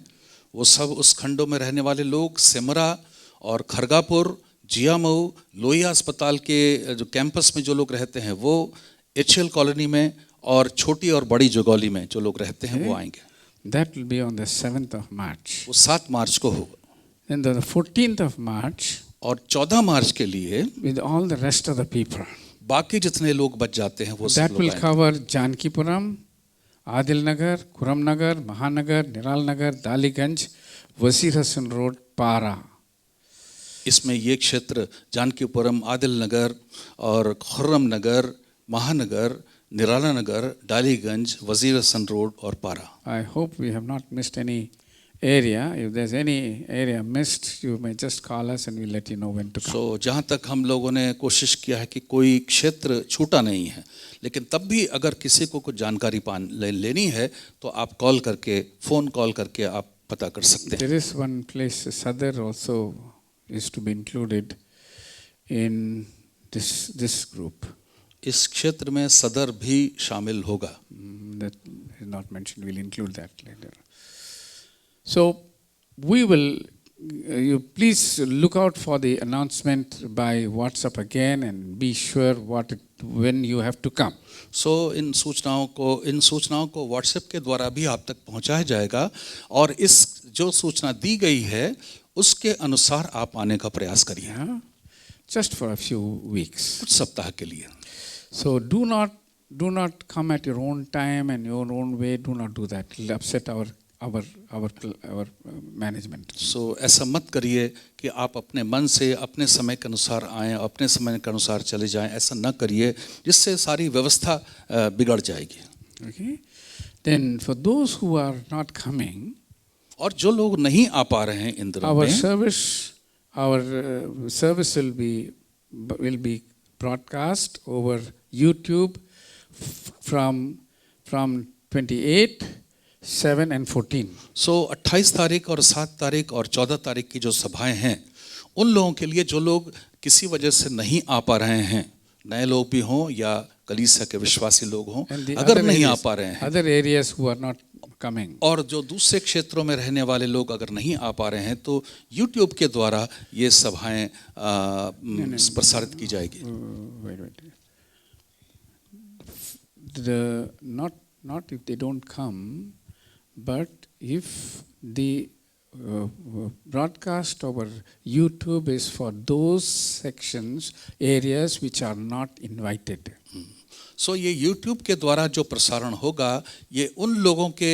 वो सब उस खंडों में रहने वाले लोग, सेमरा और खरगापुर, जियामऊ, लोहिया अस्पताल के जो कैंपस में जो लोग रहते हैं वो, HL कॉलोनी में और छोटी और बड़ी जोगौली में जो लोग रहते हैं वो आएंगे। That will be on the 7th of March. वो 7 मार्च को होगा। And the 14th of March, और 14 मार्च के लिए with all the rest of the people, बाकी जितने लोग बच जाते हैं वो सब that लोग will आएंगे। cover जानकीपुरम, आदिल नगर, खुरम नगर, महानगर, निराल नगर, दालीगंज, वसीर हसन रोड, पारा। इसमें ये क्षेत्र जानकीपुरम, आदिल नगर और खुर्रम नगर, महानगर, निराला नगर, डालीगंज, वजीर हसन रोड और पारा। I hope we have not missed any area. If there's any area missed, you may just call us and we'll let you know when to come. So जहाँ तक हम लोगों ने कोशिश किया है कि कोई क्षेत्र छूटा नहीं है, लेकिन तब भी अगर किसी को कुछ जानकारी लेनी है तो आप कॉल करके, फ़ोन कॉल करके आप पता कर सकते हैं। There is one place, Sadar also is to be included in this group. इस क्षेत्र में सदर भी शामिल होगा। That is not mentioned. We'll include that later. So we will. You please look out for the announcement by WhatsApp again and be sure when you have to come. So इन सूचनाओं को WhatsApp के द्वारा भी आप तक पहुंचाया जाएगा और इस जो सूचना दी गई है उसके अनुसार आप आने का प्रयास करिए। Yeah? Just for a few weeks. कुछ सप्ताह के लिए। So do not come at your own time and your own way. Do not do that. It will upset our management. So ऐसा मत करिए कि आप अपने मन से अपने समय के अनुसार आएं, अपने समय के अनुसार चले जाएं। ऐसा न करिए जिससे सारी व्यवस्था बिगड़ जाएगी। Okay. Then for those who are not coming, और जो लोग नहीं आ पा रहे हैं इन दिनों our service will be broadcast over YouTube from 28, 7 and 14. So 28 तारीख और 7 तारीख और 14 तारीख की जो सभाएं हैं उन लोगों के लिए जो लोग किसी वजह से नहीं आ पा रहे हैं, नए लोग भी हों या कलीसिया के विश्वासी लोग हों, अगर नहीं आ पा रहे हैं, other areas who are not coming, और जो दूसरे क्षेत्रों में रहने वाले लोग अगर नहीं आ पा रहे हैं तो YouTube के द्वारा ये सभाएं प्रसारित की जाएगी। Wait. not if they don't come, but if the broadcast over YouTube is for those sections, areas which are not invited. सो ये YouTube के द्वारा जो प्रसारण होगा ये उन लोगों के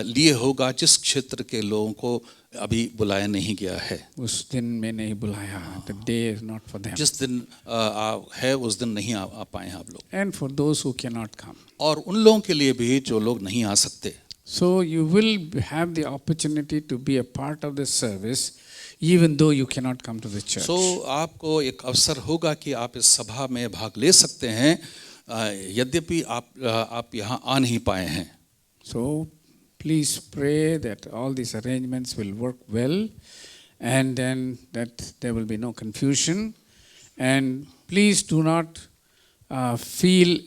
लिए होगा जिस क्षेत्र के लोगों को अभी बुलाया नहीं गया है. उस दिन में नहीं बुलाया. The day is not for them. जिस दिन है उस दिन नहीं आ पाए हैं आप लोग. And for those who cannot come. और उन लोगों के लिए भी जो लोग नहीं आ सकते. So you will have the opportunity to be a part of the service even though you cannot come to the church. So आपको एक अवसर होगा कि आप इस सभा में भाग ले सकते हैं यद्यपि आप यहाँ आ नहीं पाए हैं. So please pray that all these arrangements will work well and then that there will be no confusion, and please do not feel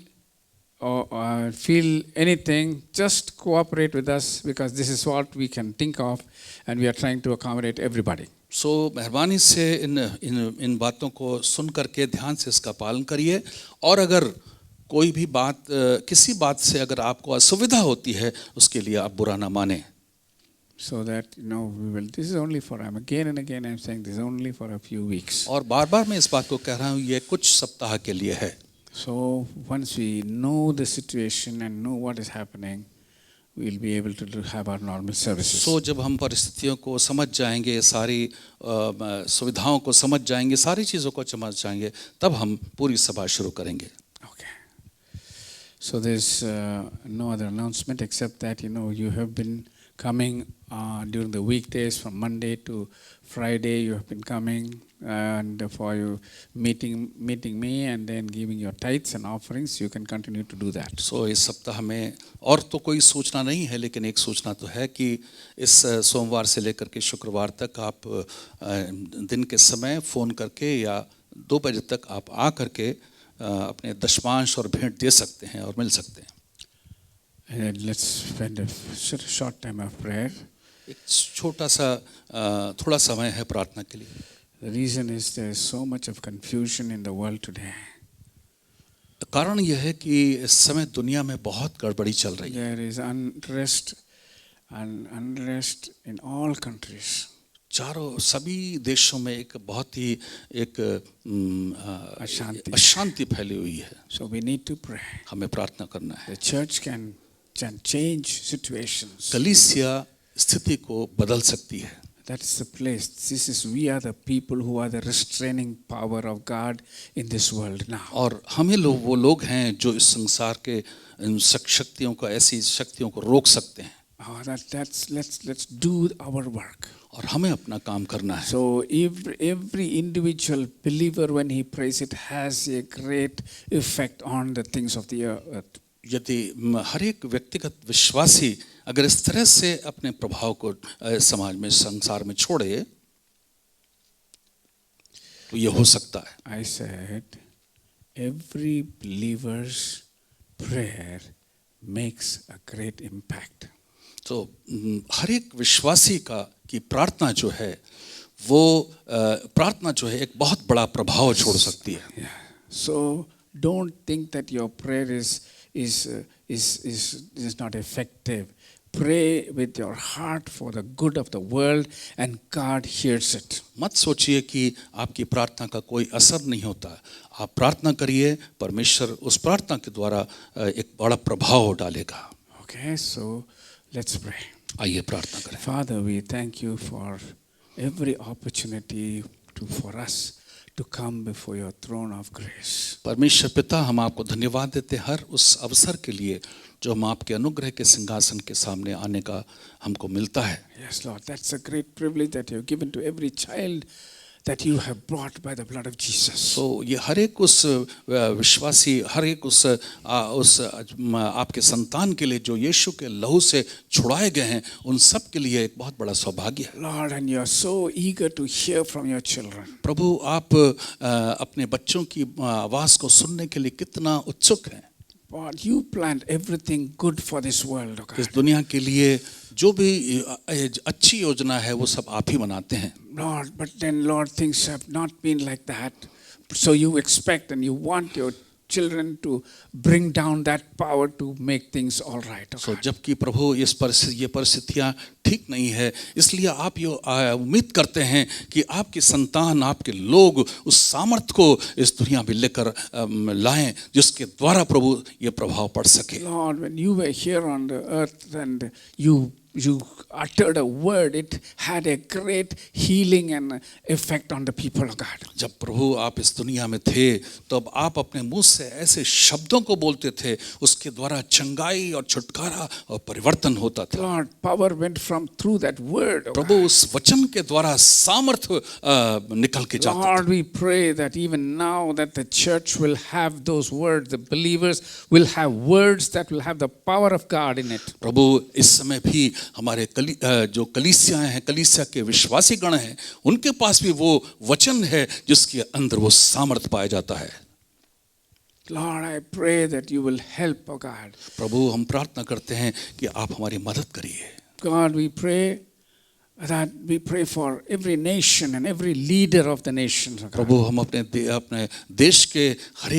anything. Just cooperate with us because this is what we can think of and we are trying to accommodate everybody. So मेहरबानी से इन बातों को सुन करके ध्यान से इसका पालन करिए, और अगर कोई भी बात किसी बात से अगर आपको असुविधा होती है उसके लिए आप बुरा ना माने. So that we will. This is only for. I'm again and again I'm saying this is only for a few weeks. और बार-बार मैं इस बात को कह रहा हूँ ये कुछ सप्ताह के लिए है. So once we know the situation and know what is happening, we will be able to have our normal services. So जब हम परिस्थितियों को समझ जाएंगे, सारी सुविधाओं को समझ जाएंगे, सारी चीज़ों को समझ जाएंगे, तब हम पूरी सभा शुरू करेंगे. So there's no other announcement except that you have been coming during the weekdays from Monday to Friday. You have been coming and for you meeting me and then giving your tithes and offerings. You can continue to do that. So इस सप्ताह में और तो कोई सूचना नहीं है, लेकिन एक सूचना तो है कि इस सोमवार से लेकर के शुक्रवार तक आप दिन के समय फ़ोन करके या 2 बजे तक आप आ करके अपने दशमांश और भेंट दे सकते हैं और मिल सकते हैं. And let's spend a short time of prayer. एक छोटा सा थोड़ा समय है प्रार्थना के लिए. The reason is there is so much of confusion in the world today. कारण यह है कि इस समय दुनिया में बहुत गड़बड़ी चल रही है. There is unrest in all countries. चारों सभी देशों में एक बहुत ही एक अशांति फैली हुई है. So we need to pray. हमें प्रार्थना करना है. The church can change situations. कलीसिया स्थिति को बदल सकती है. That's the place. We are the people who are the restraining power of God in this world now. और हमें वो लोग हैं जो इस संसार के शक्तियों को, ऐसी शक्तियों को रोक सकते हैं. Let's do our work. और हमें अपना काम करना है. So every individual believer when he prays it has a great effect on the things of the earth. यदि हर एक व्यक्तिगत विश्वासी अगर इस तरह से अपने प्रभाव को समाज में, संसार में छोड़े तो ये हो सकता है. I said every believer's prayer makes a great impact. तो हर एक विश्वासी की प्रार्थना जो है वो प्रार्थना जो है एक बहुत बड़ा प्रभाव छोड़ सकती है. So don't think that your prayer is not effective. Pray with your heart for the good of the world and God hears it. मत सोचिए कि आपकी प्रार्थना का कोई असर नहीं होता. आप प्रार्थना करिए, परमेश्वर उस प्रार्थना के द्वारा एक बड़ा प्रभाव डालेगा. Okay, so let's pray. आइए प्रार्थना करें. Father, we thank you for every opportunity for us to come before your throne of grace. परमेश्वर पिता, हम आपको धन्यवाद देते हैं हर उस अवसर के लिए जो हम आपके अनुग्रह के सिंहासन के सामने आने का हमको मिलता है. Yes, Lord, that's a great privilege that you have given to every child that you have brought by the blood of Jesus. So ये हर एक उस विश्वासी, हर एक उस आपके संतान के लिए जो यीशु के लहू से छुड़ाए गए हैं, उन सब के लिए एक बहुत बड़ा सौभाग्य है. Lord, and you are so eager to hear from your children. प्रभु, आप अपने बच्चों की आवाज को सुनने के लिए कितना उत्सुक हैं. God, you planned everything good for this world, okay? इस दुनिया के लिए जो भी अच्छी योजना है वो सब आप ही बनाते हैं. Lord, but then Lord, things have not been like that. So you expect and you want your children to bring down that power to make things all right. Oh so God. जबकि प्रभु ये परिस्थितियां ठीक नहीं है, इसलिए आप ये उम्मीद करते हैं कि आपकी संतान, आपके लोग उस सामर्थ को इस दुनिया में लेकर लाएं जिसके द्वारा प्रभु ये प्रभाव पड़ सके। Lord, when you were here on the earth and you uttered a word, it had a great healing and effect on the people of God. जब प्रभु आप इस दुनिया में थे तब आप अपने मुंह से ऐसे शब्दों को बोलते थे, उसके द्वारा चंगाई और छुटकारा और परिवर्तन होता था। Lord, power went from through that word. Oh Prabhu God. उस वचन के द्वारा सामर्थ निकल के जाता था। Lord, we pray that even now that the church will have those words, the believers will have words that will have the power of God in it. प्रभु इस समय भी हमारे जो कलीसियां हैं, कलीसिया के विश्वासी गण हैं, उनके पास भी वो वचन है जिसके अंदर वो सामर्थ पाया जाता है। Lord, I pray that you will help, oh God. प्रभु हम प्रार्थना करते हैं कि आप हमारी मदद करिए। God, we pray for every nation and every leader of the nations, oh God. प्रभु हम अपने देश के हर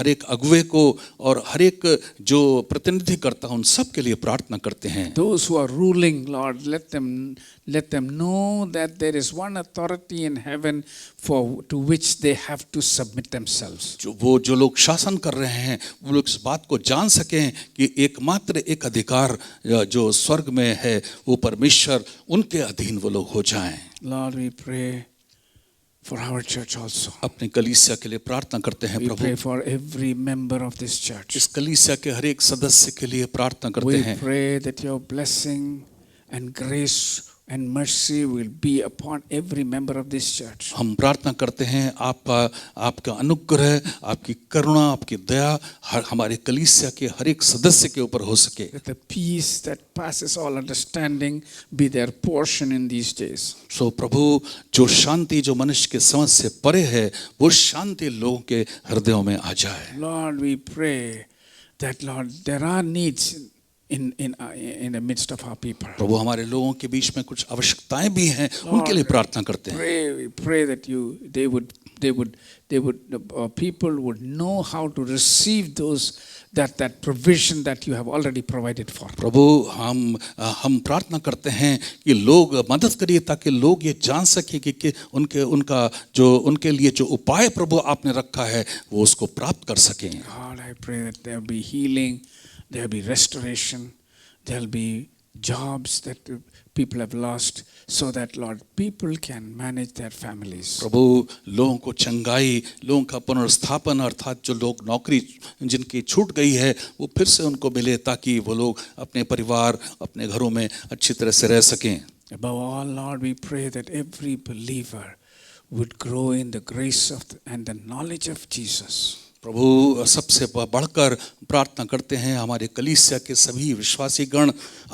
एक अगुवे को और हर एक जो प्रतिनिधि करता है उन सब के लिए प्रार्थना करते हैं। Those who are ruling, Lord, let them know that there is one authority in heaven to which they have to submit themselves. जो लोग शासन कर रहे हैं वो लोग इस बात को जान सकें कि एकमात्र एक अधिकार जो स्वर्ग में है वो परमेश्वर, उनके अधीन वो लोग हो जाएं। Lord, we pray for our church also. अपनी कलीसिया के लिए प्रार्थना करते हैं We Prabhu. pray for every member of this church. इस कलीसिया के हर एक सदस्य के लिए प्रार्थना करते We हैं। pray that your blessing and grace and mercy will be upon every member of this church. हम प्रार्थना करते हैं आपका अनुग्रह, आपकी करुणा, आपकी दया हमारे कलीसिया के हर एक सदस्य के ऊपर हो सके। That the peace that passes all understanding be their portion in these days. सो प्रभु जो शांति जो मनुष्य के समझ से परे है वो शांति लोगों के हृदयों में आ जाए। Lord, we pray that, Lord, there are needs in the midst of our people. प्रभु हमारे लोगों के बीच में कुछ आवश्यकताएं भी हैं, उनके लिए प्रार्थना करते हैं। We pray that people would know how to receive that provision that you have already provided for. प्रभु हम प्रार्थना करते हैं कि लोग मदद करिए ताकि लोग ये जान सके कि उनके लिए जो उपाय प्रभु आपने रखा है वो उसको प्राप्त कर सकें। God, I pray that there will be healing, there will be restoration, there will be jobs that people have lost, so that, Lord, people can manage their families. प्रभु लोगों को चंगाई, लोगों का पुनर्स्थापन, अर्थात जो लोग नौकरी जिनकी छूट गई है वो फिर से उनको मिले ताकि वो लोग अपने परिवार, अपने घरों में अच्छी तरह से रह सकें। Above all, Lord, we pray that every believer would grow in the grace and the knowledge of Jesus. प्रभु सबसे बढ़कर प्रार्थना करते हैं हमारे कलीसिया के सभी विश्वासी गण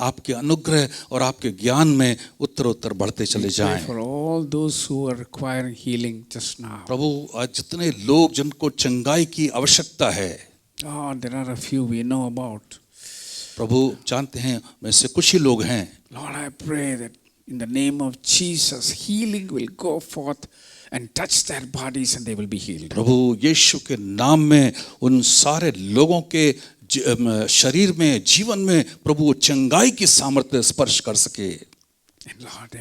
आपके अनुग्रह और आपके ज्ञान में उत्तरोत्तर बढ़ते चले जाएं। For all those who are requiring healing just now. प्रभु आज जितने लोग जिनको चंगाई की आवश्यकता है, There are a few we know about. प्रभु जानते हैं में से कुछ ही लोग हैं। Lord, I pray that in the name of Jesus, healing will go forth and touch their bodies and they will be healed. प्रभु यीशु के नाम में उन सारे लोगों के शरीर में, जीवन में प्रभु चंगाई की सामर्थ्य स्पर्श कर सके। And Lord,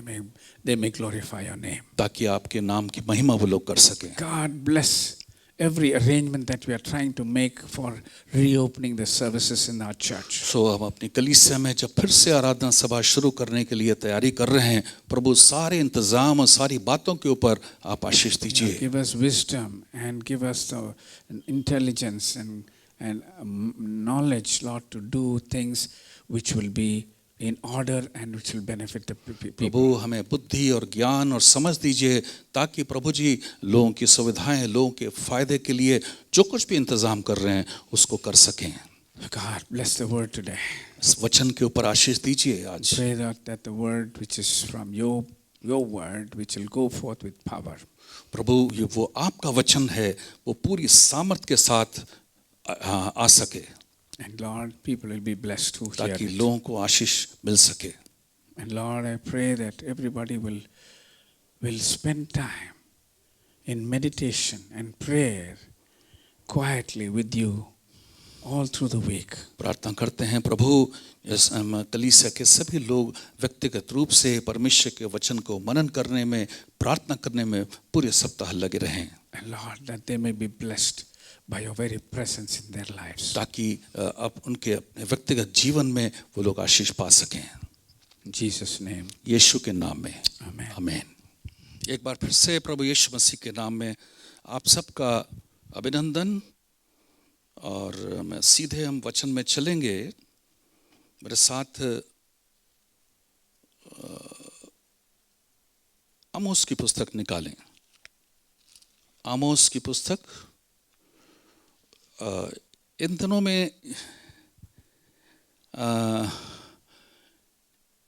they may glorify your name. ताकि आपके नाम की महिमा वो लोग कर सकें। God bless every arrangement that we are trying to make for reopening the services in our church. सो हम अपनी कलीसिया में जब फिर से आराधना सभा शुरू करने के लिए तैयारी कर रहे हैं, प्रभु सारे इंतजाम और सारी बातों के ऊपर आप आशीष दीजिए। Give us wisdom and give us the intelligence and knowledge, Lord, to do things which will be in order and which will benefit the people. प्रभु हमें बुद्धि और ज्ञान और समझ दीजिए ताकि प्रभु जी लोगों की सुविधाएं, लोगों के फायदे के लिए जो कुछ भी इंतजाम कर रहे हैं उसको कर सकें। God, bless the word today. इस वचन के ऊपर आशीष दीजिए आज। Pray that the word which is from your word which will go forth with power. प्रभु ये वो आपका वचन है वो पूरी सामर्थ के साथ आ सके। And Lord, people will be blessed who hear ताकि it. लोगों को आशीष मिल सके। And Lord, I pray that everybody will spend time in meditation and prayer quietly with you all through the week. प्रार्थना करते हैं प्रभु इस कलीसिया के सभी लोग व्यक्तिगत रूप से परमेश्वर के वचन को मनन करने में, प्रार्थना करने में पूरे सप्ताह लगे रहें, And Lord, that they may be blessed by your very presence in their lives. ताकि अब उनके अपने व्यक्तिगत जीवन में वो लोग आशीष पा सकें। In Jesus' name. यीशु के नाम में Amen. आमीन। एक बार फिर से प्रभु यीशु मसीह के नाम में आप सबका अभिनंदन। और मैं सीधे हम वचन में चलेंगे। मेरे साथ आमोस की पुस्तक निकालें। आमोस की पुस्तक। इन दिनों में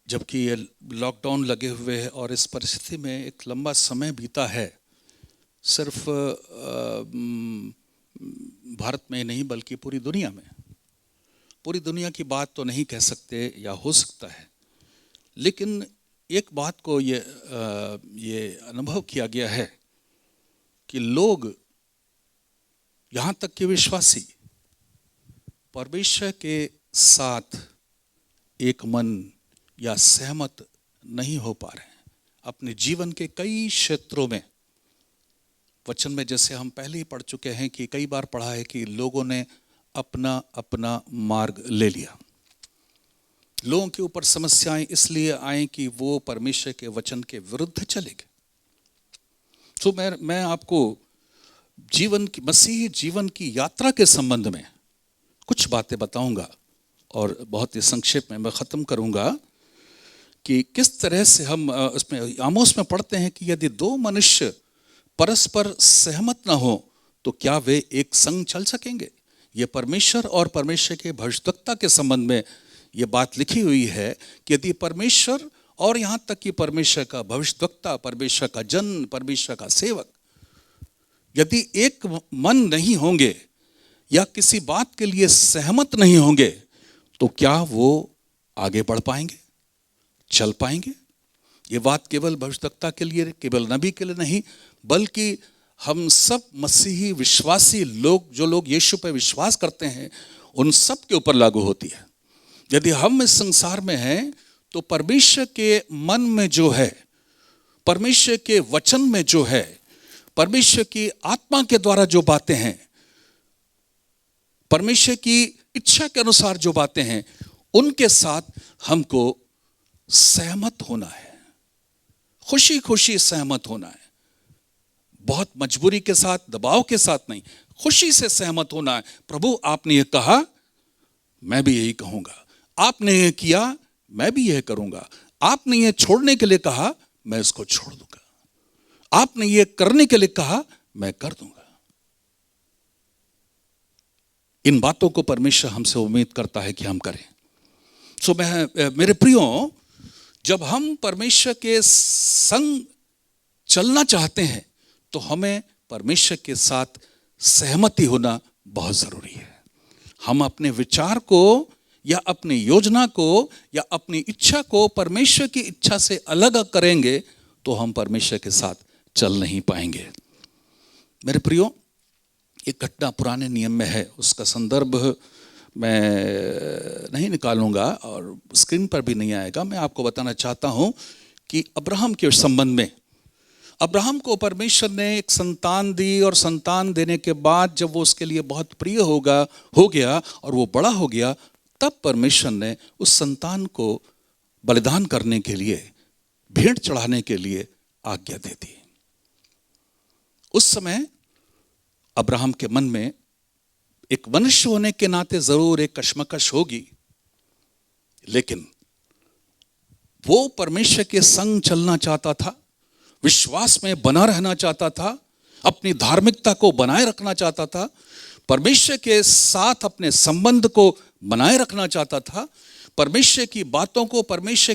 जबकि ये लॉकडाउन लगे हुए है और इस परिस्थिति में एक लंबा समय बीता है, सिर्फ भारत में नहीं बल्कि पूरी दुनिया में। पूरी दुनिया की बात तो नहीं कह सकते या हो सकता है, लेकिन एक बात को ये अनुभव किया गया है कि लोग, यहाँ तक कि विश्वासी, परमेश्वर के साथ एक मन या सहमत नहीं हो पा रहे हैं। अपने जीवन के कई क्षेत्रों में, वचन में जैसे हम पहले ही पढ़ चुके हैं कि कई बार पढ़ा है कि लोगों ने अपना अपना मार्ग ले लिया। लोगों के ऊपर समस्याएं इसलिए आए कि वो परमेश्वर के वचन के विरुद्ध चले गए। तो मैं आपको जीवन की, मसीही जीवन की यात्रा के संबंध में कुछ बातें बताऊंगा और बहुत ही संक्षेप में मैं ख़त्म करूंगा कि किस तरह से हम उसमें आमोस में पढ़ते हैं कि यदि दो मनुष्य परस्पर सहमत न हो तो क्या वे एक संग चल सकेंगे। ये परमेश्वर और परमेश्वर के भविष्यवक्ता के संबंध में ये बात लिखी हुई है कि यदि परमेश्वर और यहाँ तक कि परमेश्वर का भविष्यवक्ता, परमेश्वर का जन, परमेश्वर का सेवक यदि एक मन नहीं होंगे या किसी बात के लिए सहमत नहीं होंगे तो क्या वो आगे बढ़ पाएंगे, चल पाएंगे। ये बात केवल भविष्यवक्ता के लिए, केवल नबी के लिए नहीं, बल्कि हम सब मसीही विश्वासी लोग, जो लोग यीशु पर विश्वास करते हैं, उन सब के ऊपर लागू होती है। यदि हम इस संसार में हैं तो परमेश्वर के मन में जो है, परमेश्वर के वचन में जो है, परमेश्वर की आत्मा के द्वारा जो बातें हैं, परमेश्वर की इच्छा के अनुसार जो बातें हैं, उनके साथ हमको सहमत होना है, खुशी खुशी सहमत होना है। बहुत मजबूरी के साथ, दबाव के साथ नहीं, खुशी से सहमत होना है। प्रभु आपने ये कहा, मैं भी यही कहूंगा। आपने ये किया, मैं भी यह करूंगा। आपने ये छोड़ने के लिए कहा, मैं इसको छोड़ दूंगा। आपने ये करने के लिए कहा, मैं कर दूंगा। इन बातों को परमेश्वर हमसे उम्मीद करता है कि हम करें। सो मेरे प्रियो, जब हम परमेश्वर के संग चलना चाहते हैं तो हमें परमेश्वर के साथ सहमति होना बहुत जरूरी है। हम अपने विचार को या अपनी योजना को या अपनी इच्छा को परमेश्वर की इच्छा से अलग करेंगे तो हम परमेश्वर के साथ चल नहीं पाएंगे। मेरे प्रियो, एक घटना पुराने नियम में है, उसका संदर्भ मैं नहीं निकालूंगा और स्क्रीन पर भी नहीं आएगा। मैं आपको बताना चाहता हूं कि अब्राहम के संबंध में, अब्राहम को परमेश्वर ने एक संतान दी और संतान देने के बाद जब वो उसके लिए बहुत प्रिय हो गया और वो बड़ा हो गया, तब परमेश्वर ने उस संतान को बलिदान करने के लिए, भेंट चढ़ाने के लिए आज्ञा दे दी। उस समय अब्राहम के मन में एक मनुष्य होने के नाते जरूर एक कश्मकश होगी, लेकिन वो परमेश्वर के संग चलना चाहता था, विश्वास में बना रहना चाहता था, अपनी धार्मिकता को बनाए रखना चाहता था, परमेश्वर के साथ अपने संबंध को बनाए रखना चाहता था, परमेश्वर की बातों को, परमेश्वर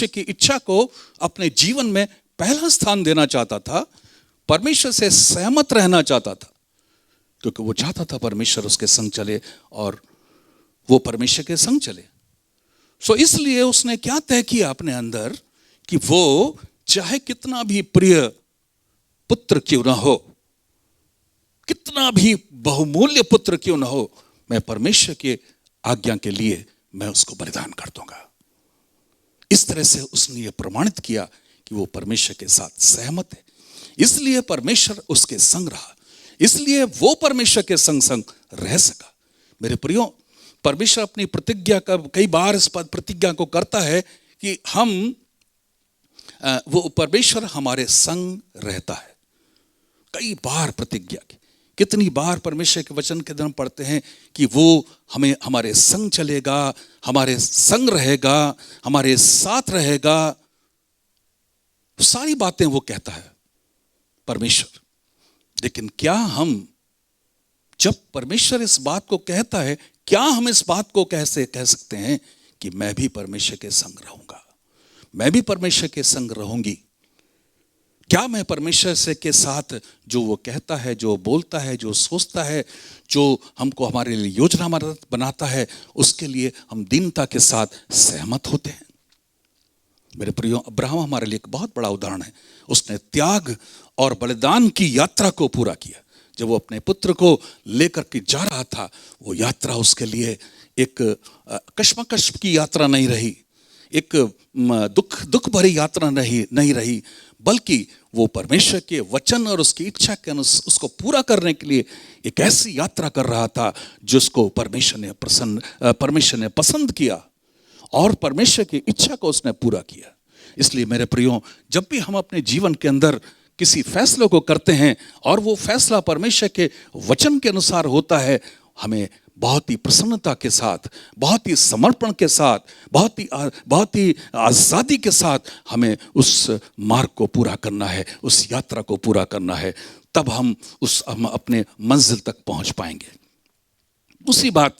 की इच्छा को अपने जीवन में पहला स्थान देना चाहता था, परमेश्वर से सहमत रहना चाहता था, क्योंकि वो चाहता था परमेश्वर उसके संग चले और वो परमेश्वर के संग चले। सो इसलिए उसने क्या तय किया अपने अंदर कि वो चाहे कितना भी प्रिय पुत्र क्यों ना हो, कितना भी बहुमूल्य पुत्र क्यों न हो, मैं परमेश्वर के आज्ञा के लिए मैं उसको बलिदान कर दूंगा। इस तरह से उसने ये प्रमाणित किया कि वो परमेश्वर के साथ सहमत है। इसलिए परमेश्वर उसके संग रहा, इसलिए वो परमेश्वर के संग संग रह सका। मेरे प्रियो, परमेश्वर अपनी प्रतिज्ञा का कई बार इस प्रतिज्ञा को करता है कि वो परमेश्वर हमारे संग रहता है। कई बार प्रतिज्ञा की, कितनी बार परमेश्वर के वचन के दिन पढ़ते हैं कि वो हमें हमारे संग चलेगा, हमारे संग रहेगा, हमारे साथ रहेगा। सारी बातें वो कहता है परमेश्वर। लेकिन क्या हम, जब परमेश्वर इस बात को कहता है, क्या हम इस बात को कह सकते हैं कि मैं भी परमेश्वर के संग रहूंगा, मैं भी परमेश्वर के संग रहूंगी? क्या मैं परमेश्वर से के साथ जो वो कहता है, जो बोलता है, जो सोचता है, जो हमको हमारे लिए योजना बनाता है, उसके लिए हम दीनता के साथ सहमत होते हैं? मेरे प्रियो, अब्राहम हमारे लिए एक बहुत बड़ा उदाहरण है। उसने त्याग और बलिदान की यात्रा को पूरा किया। जब वो अपने पुत्र को लेकर के जा रहा था, वो यात्रा उसके लिए एक कश्मकश की यात्रा नहीं रही, एक दुख भरी यात्रा नहीं रही, बल्कि वो परमेश्वर के वचन और उसकी इच्छा के अनुसार उसको पूरा करने के लिए एक ऐसी यात्रा कर रहा था जिसको परमेश्वर ने पसंद किया और परमेश्वर की इच्छा को उसने पूरा किया। इसलिए मेरे प्रियो, जब भी हम अपने जीवन के अंदर किसी फैसले को करते हैं और वो फैसला परमेश्वर के वचन के अनुसार होता है, हमें बहुत ही प्रसन्नता के साथ, बहुत ही समर्पण के साथ, बहुत ही आज़ादी के साथ हमें उस मार्ग को पूरा करना है, उस यात्रा को पूरा करना है। तब हम अपने मंजिल तक पहुंच पाएंगे। दूसरी बात,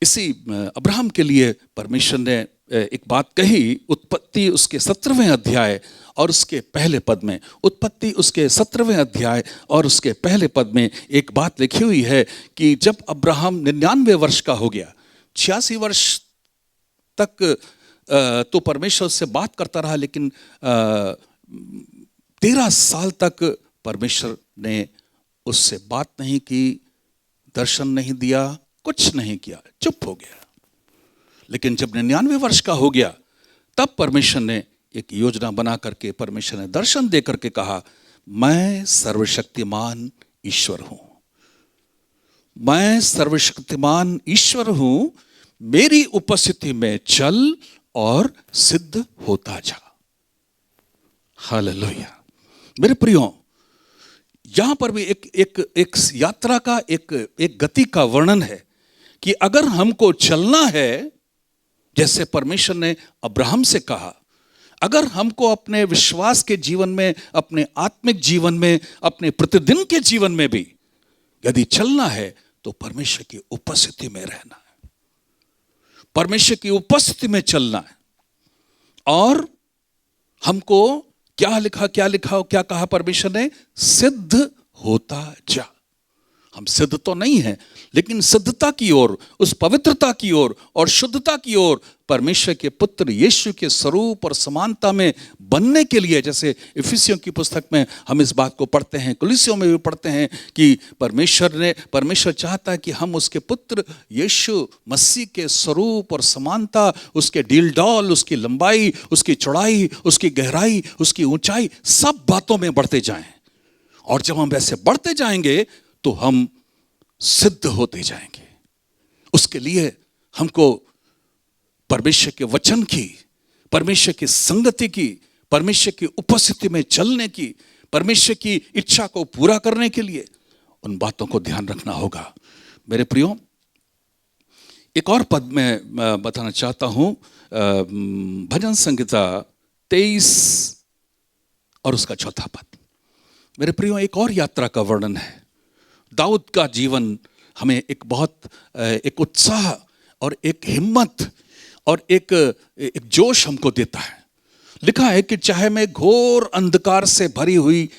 इसी अब्राहम के लिए परमेश्वर ने एक बात कही। उत्पत्ति उसके 17वें अध्याय और उसके पहले पद में, उत्पत्ति उसके 17वें अध्याय और उसके पहले पद में एक बात लिखी हुई है कि जब अब्राहम 99 वर्ष का हो गया, 86 वर्ष तक तो परमेश्वर से बात करता रहा, लेकिन 13 साल तक परमेश्वर ने उससे बात नहीं की, दर्शन नहीं दिया, कुछ नहीं किया, चुप हो गया। लेकिन जब 99 वर्ष का हो गया, तब परमेश्वर ने एक योजना बना करके, परमेश्वर ने दर्शन दे करके कहा, मैं सर्वशक्तिमान ईश्वर हूं, मैं सर्वशक्तिमान ईश्वर हूं, मेरी उपस्थिति में चल और सिद्ध होता जा। हालेलुया। मेरे प्रियो, यहां पर भी एक यात्रा का एक गति का वर्णन है कि अगर हमको चलना है जैसे परमेश्वर ने अब्राहम से कहा, अगर हमको अपने विश्वास के जीवन में, अपने आत्मिक जीवन में, अपने प्रतिदिन के जीवन में भी यदि चलना है, तो परमेश्वर की उपस्थिति में रहना है, परमेश्वर की उपस्थिति में चलना है। और हमको क्या कहा परमेश्वर ने? सिद्ध होता जा। हम सिद्ध तो नहीं हैं, लेकिन सिद्धता की ओर, उस पवित्रता की ओर और शुद्धता की ओर, परमेश्वर के पुत्र यीशु के स्वरूप और समानता में बनने के लिए, जैसे इफिसियों की पुस्तक में हम इस बात को पढ़ते हैं, कुलिसियों में भी पढ़ते हैं कि परमेश्वर चाहता है कि हम उसके पुत्र यीशु मसीह के स्वरूप और समानता, उसके डीलडौल, उसकी लंबाई, उसकी चौड़ाई, उसकी गहराई, उसकी ऊंचाई, सब बातों में बढ़ते जाएं। और जब हम वैसे बढ़ते जाएंगे तो हम सिद्ध होते जाएंगे। उसके लिए हमको परमेश्वर के वचन की, परमेश्वर की संगति की, परमेश्वर की उपस्थिति में चलने की, परमेश्वर की इच्छा को पूरा करने के लिए उन बातों को ध्यान रखना होगा। मेरे प्रियो, एक और पद में बताना चाहता हूं, भजन संहिता 23 और उसका 4था पद। मेरे प्रियो, एक और यात्रा का वर्णन है। दाऊद का जीवन हमें एक उत्साह और एक हिम्मत और एक जोश हमको देता है। लिखा है कि चाहे मैं घोर अंधकार से भरी हुई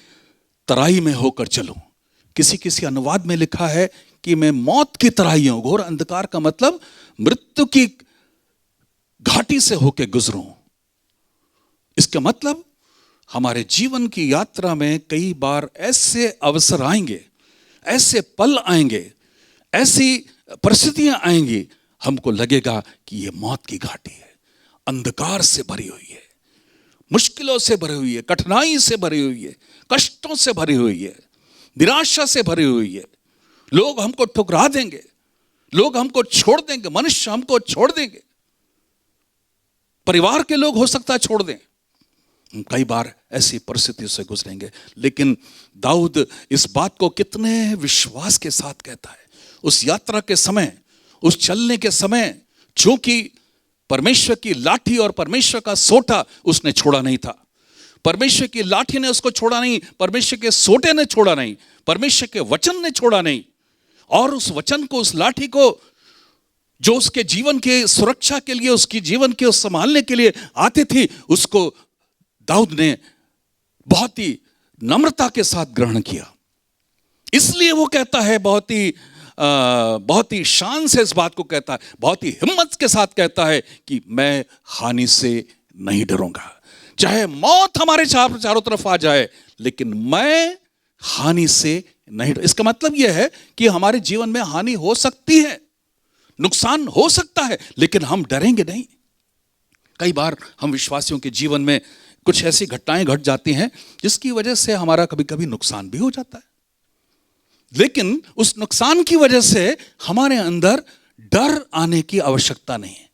तराई में होकर चलूं, किसी अनुवाद में लिखा है कि मैं मौत की तराइयों, घोर अंधकार का मतलब मृत्यु की घाटी से होकर गुजरूं। इसका मतलब हमारे जीवन की यात्रा में कई बार ऐसे अवसर आएंगे, ऐसे पल आएंगे, ऐसी परिस्थितियां आएंगी, हमको लगेगा कि ये मौत की घाटी है, अंधकार से भरी हुई है, मुश्किलों से भरी हुई है, कठिनाई से भरी हुई है, कष्टों से भरी हुई है, निराशा से भरी हुई है। लोग हमको ठुकरा देंगे, लोग हमको छोड़ देंगे, मनुष्य हमको छोड़ देंगे, परिवार के लोग हो सकता है छोड़ दें। हम कई बार ऐसी परिस्थितियों से गुजरेंगे, लेकिन दाऊद इस बात को कितने विश्वास के साथ कहता है। उस यात्रा के समय, उस चलने के समय, चूंकि परमेश्वर की लाठी और परमेश्वर का सोटा उसने छोड़ा नहीं था, परमेश्वर की लाठी ने उसको छोड़ा नहीं, परमेश्वर के सोटे ने छोड़ा नहीं, परमेश्वर के वचन ने छोड़ा नहीं। और उस वचन को, उस लाठी को, जो उसके जीवन के सुरक्षा के लिए, उसकी जीवन के संभालने के लिए आती थी, उसको दाऊद ने बहुत ही नम्रता के साथ ग्रहण किया। इसलिए वो कहता है, बहुत ही शान से इस बात को कहता है, बहुत ही हिम्मत के साथ कहता है कि मैं हानि से नहीं डरूंगा, चाहे मौत हमारे चारों तरफ आ जाए, लेकिन मैं हानि से नहीं डर। इसका मतलब यह है कि हमारे जीवन में हानि हो सकती है, नुकसान हो सकता है, लेकिन हम डरेंगे नहीं। कई बार हम विश्वासियों के जीवन में कुछ ऐसी घटनाएं घट जाती हैं जिसकी वजह से हमारा कभी कभी नुकसान भी हो जाता है, लेकिन उस नुकसान की वजह से हमारे अंदर डर आने की आवश्यकता नहीं है।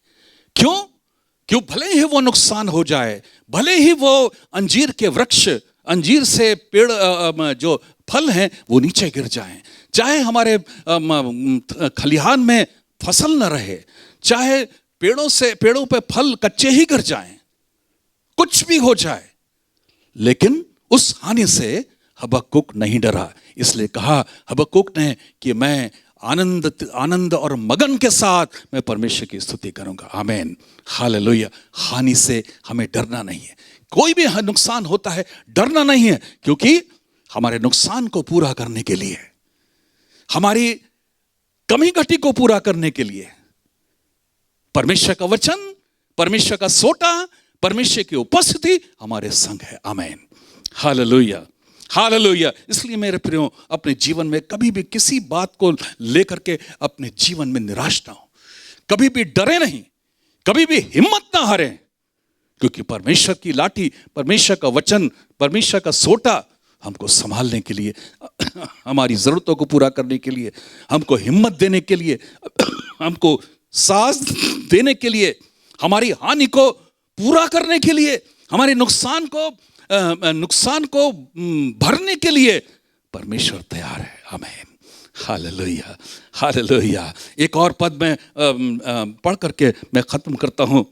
क्यों? भले ही वो नुकसान हो जाए, भले ही वो अंजीर के वृक्ष, अंजीर से पेड़ जो फल हैं वो नीचे गिर जाएं, चाहे हमारे खलिहान में फसल न रहे, चाहे पेड़ों पे फल कच्चे ही गिर जाएं, कुछ भी हो जाए, लेकिन उस हानि से हबक्कुक नहीं डरा। इसलिए कहा हबक्कुक ने कि मैं आनंद और मगन के साथ मैं परमेश्वर की स्तुति करूंगा। आमीन, हालेलुया। हानि से हमें डरना नहीं है, कोई भी नुकसान होता है डरना नहीं है, क्योंकि हमारे नुकसान को पूरा करने के लिए, हमारी कमी घटी को पूरा करने के लिए परमेश्वर का वचन, परमेश्वर का सोटा, परमेश्वर की उपस्थिति हमारे संग है। आमीन, हालेलुया, हालेलुया। इसलिए मेरे प्रियो, अपने जीवन में कभी भी किसी बात को लेकर के अपने जीवन में निराश ना हो, कभी भी डरे नहीं, कभी भी हिम्मत ना हारें, क्योंकि परमेश्वर की लाठी, परमेश्वर का वचन, परमेश्वर का सोटा हमको संभालने के लिए, हमारी जरूरतों को पूरा करने के लिए, हमको हिम्मत देने के लिए, हमको साहस देने के लिए, हमारी हानि को पूरा करने के लिए, हमारे नुकसान को भरने के लिए परमेश्वर तैयार है। आमीन, हालेलुया, हालेलुया। एक और पद में पढ़ करके मैं खत्म करता हूं।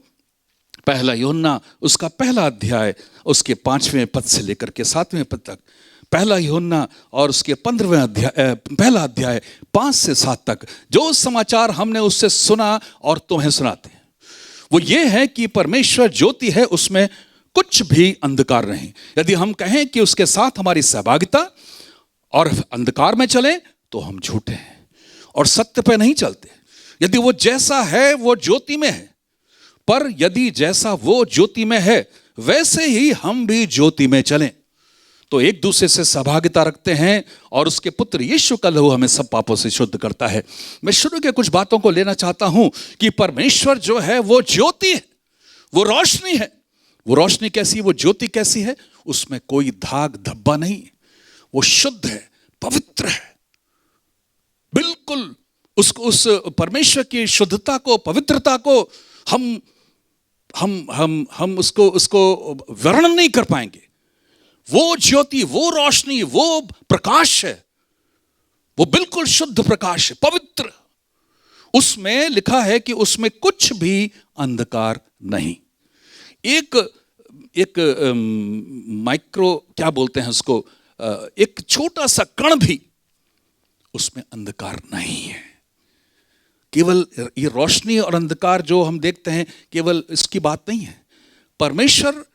पहला यूहन्ना उसका पहला अध्याय, उसके 5वें पद से लेकर के 7वें पद तक। पहला यूहन्ना और उसके 15वें अध्याय, पहला अध्याय 5 से 7 तक। जो समाचार हमने उससे सुना और तुम्हें सुनाते हैं, वो ये है कि परमेश्वर ज्योति है, उसमें कुछ भी अंधकार नहीं। यदि हम कहें कि उसके साथ हमारी सहभागिता और अंधकार में चले तो हम झूठे हैं और सत्य पे नहीं चलते। यदि वो जैसा है वो ज्योति में है, पर यदि जैसा वो ज्योति में है वैसे ही हम भी ज्योति में चलें तो एक दूसरे से सहभागिता रखते हैं, और उसके पुत्र यीशु का लहू हमें सब पापों से शुद्ध करता है। मैं शुरू के कुछ बातों को लेना चाहता हूं कि परमेश्वर जो है वो ज्योति है, वो रोशनी है। वो रोशनी कैसी, वो ज्योति कैसी है? उसमें कोई धाग धब्बा नहीं, वो शुद्ध है, पवित्र है, बिल्कुल। उस परमेश्वर की शुद्धता को, पवित्रता को हम उसको वर्णन नहीं कर पाएंगे। वो ज्योति, वो रोशनी, वो प्रकाश है, वो बिल्कुल शुद्ध प्रकाश है, पवित्र। उसमें लिखा है कि उसमें कुछ भी अंधकार नहीं। एक माइक्रो, क्या बोलते हैं उसको, एक छोटा सा कण भी उसमें अंधकार नहीं है। केवल ये रोशनी और अंधकार जो हम देखते हैं, केवल इसकी बात नहीं है। परमेश्वर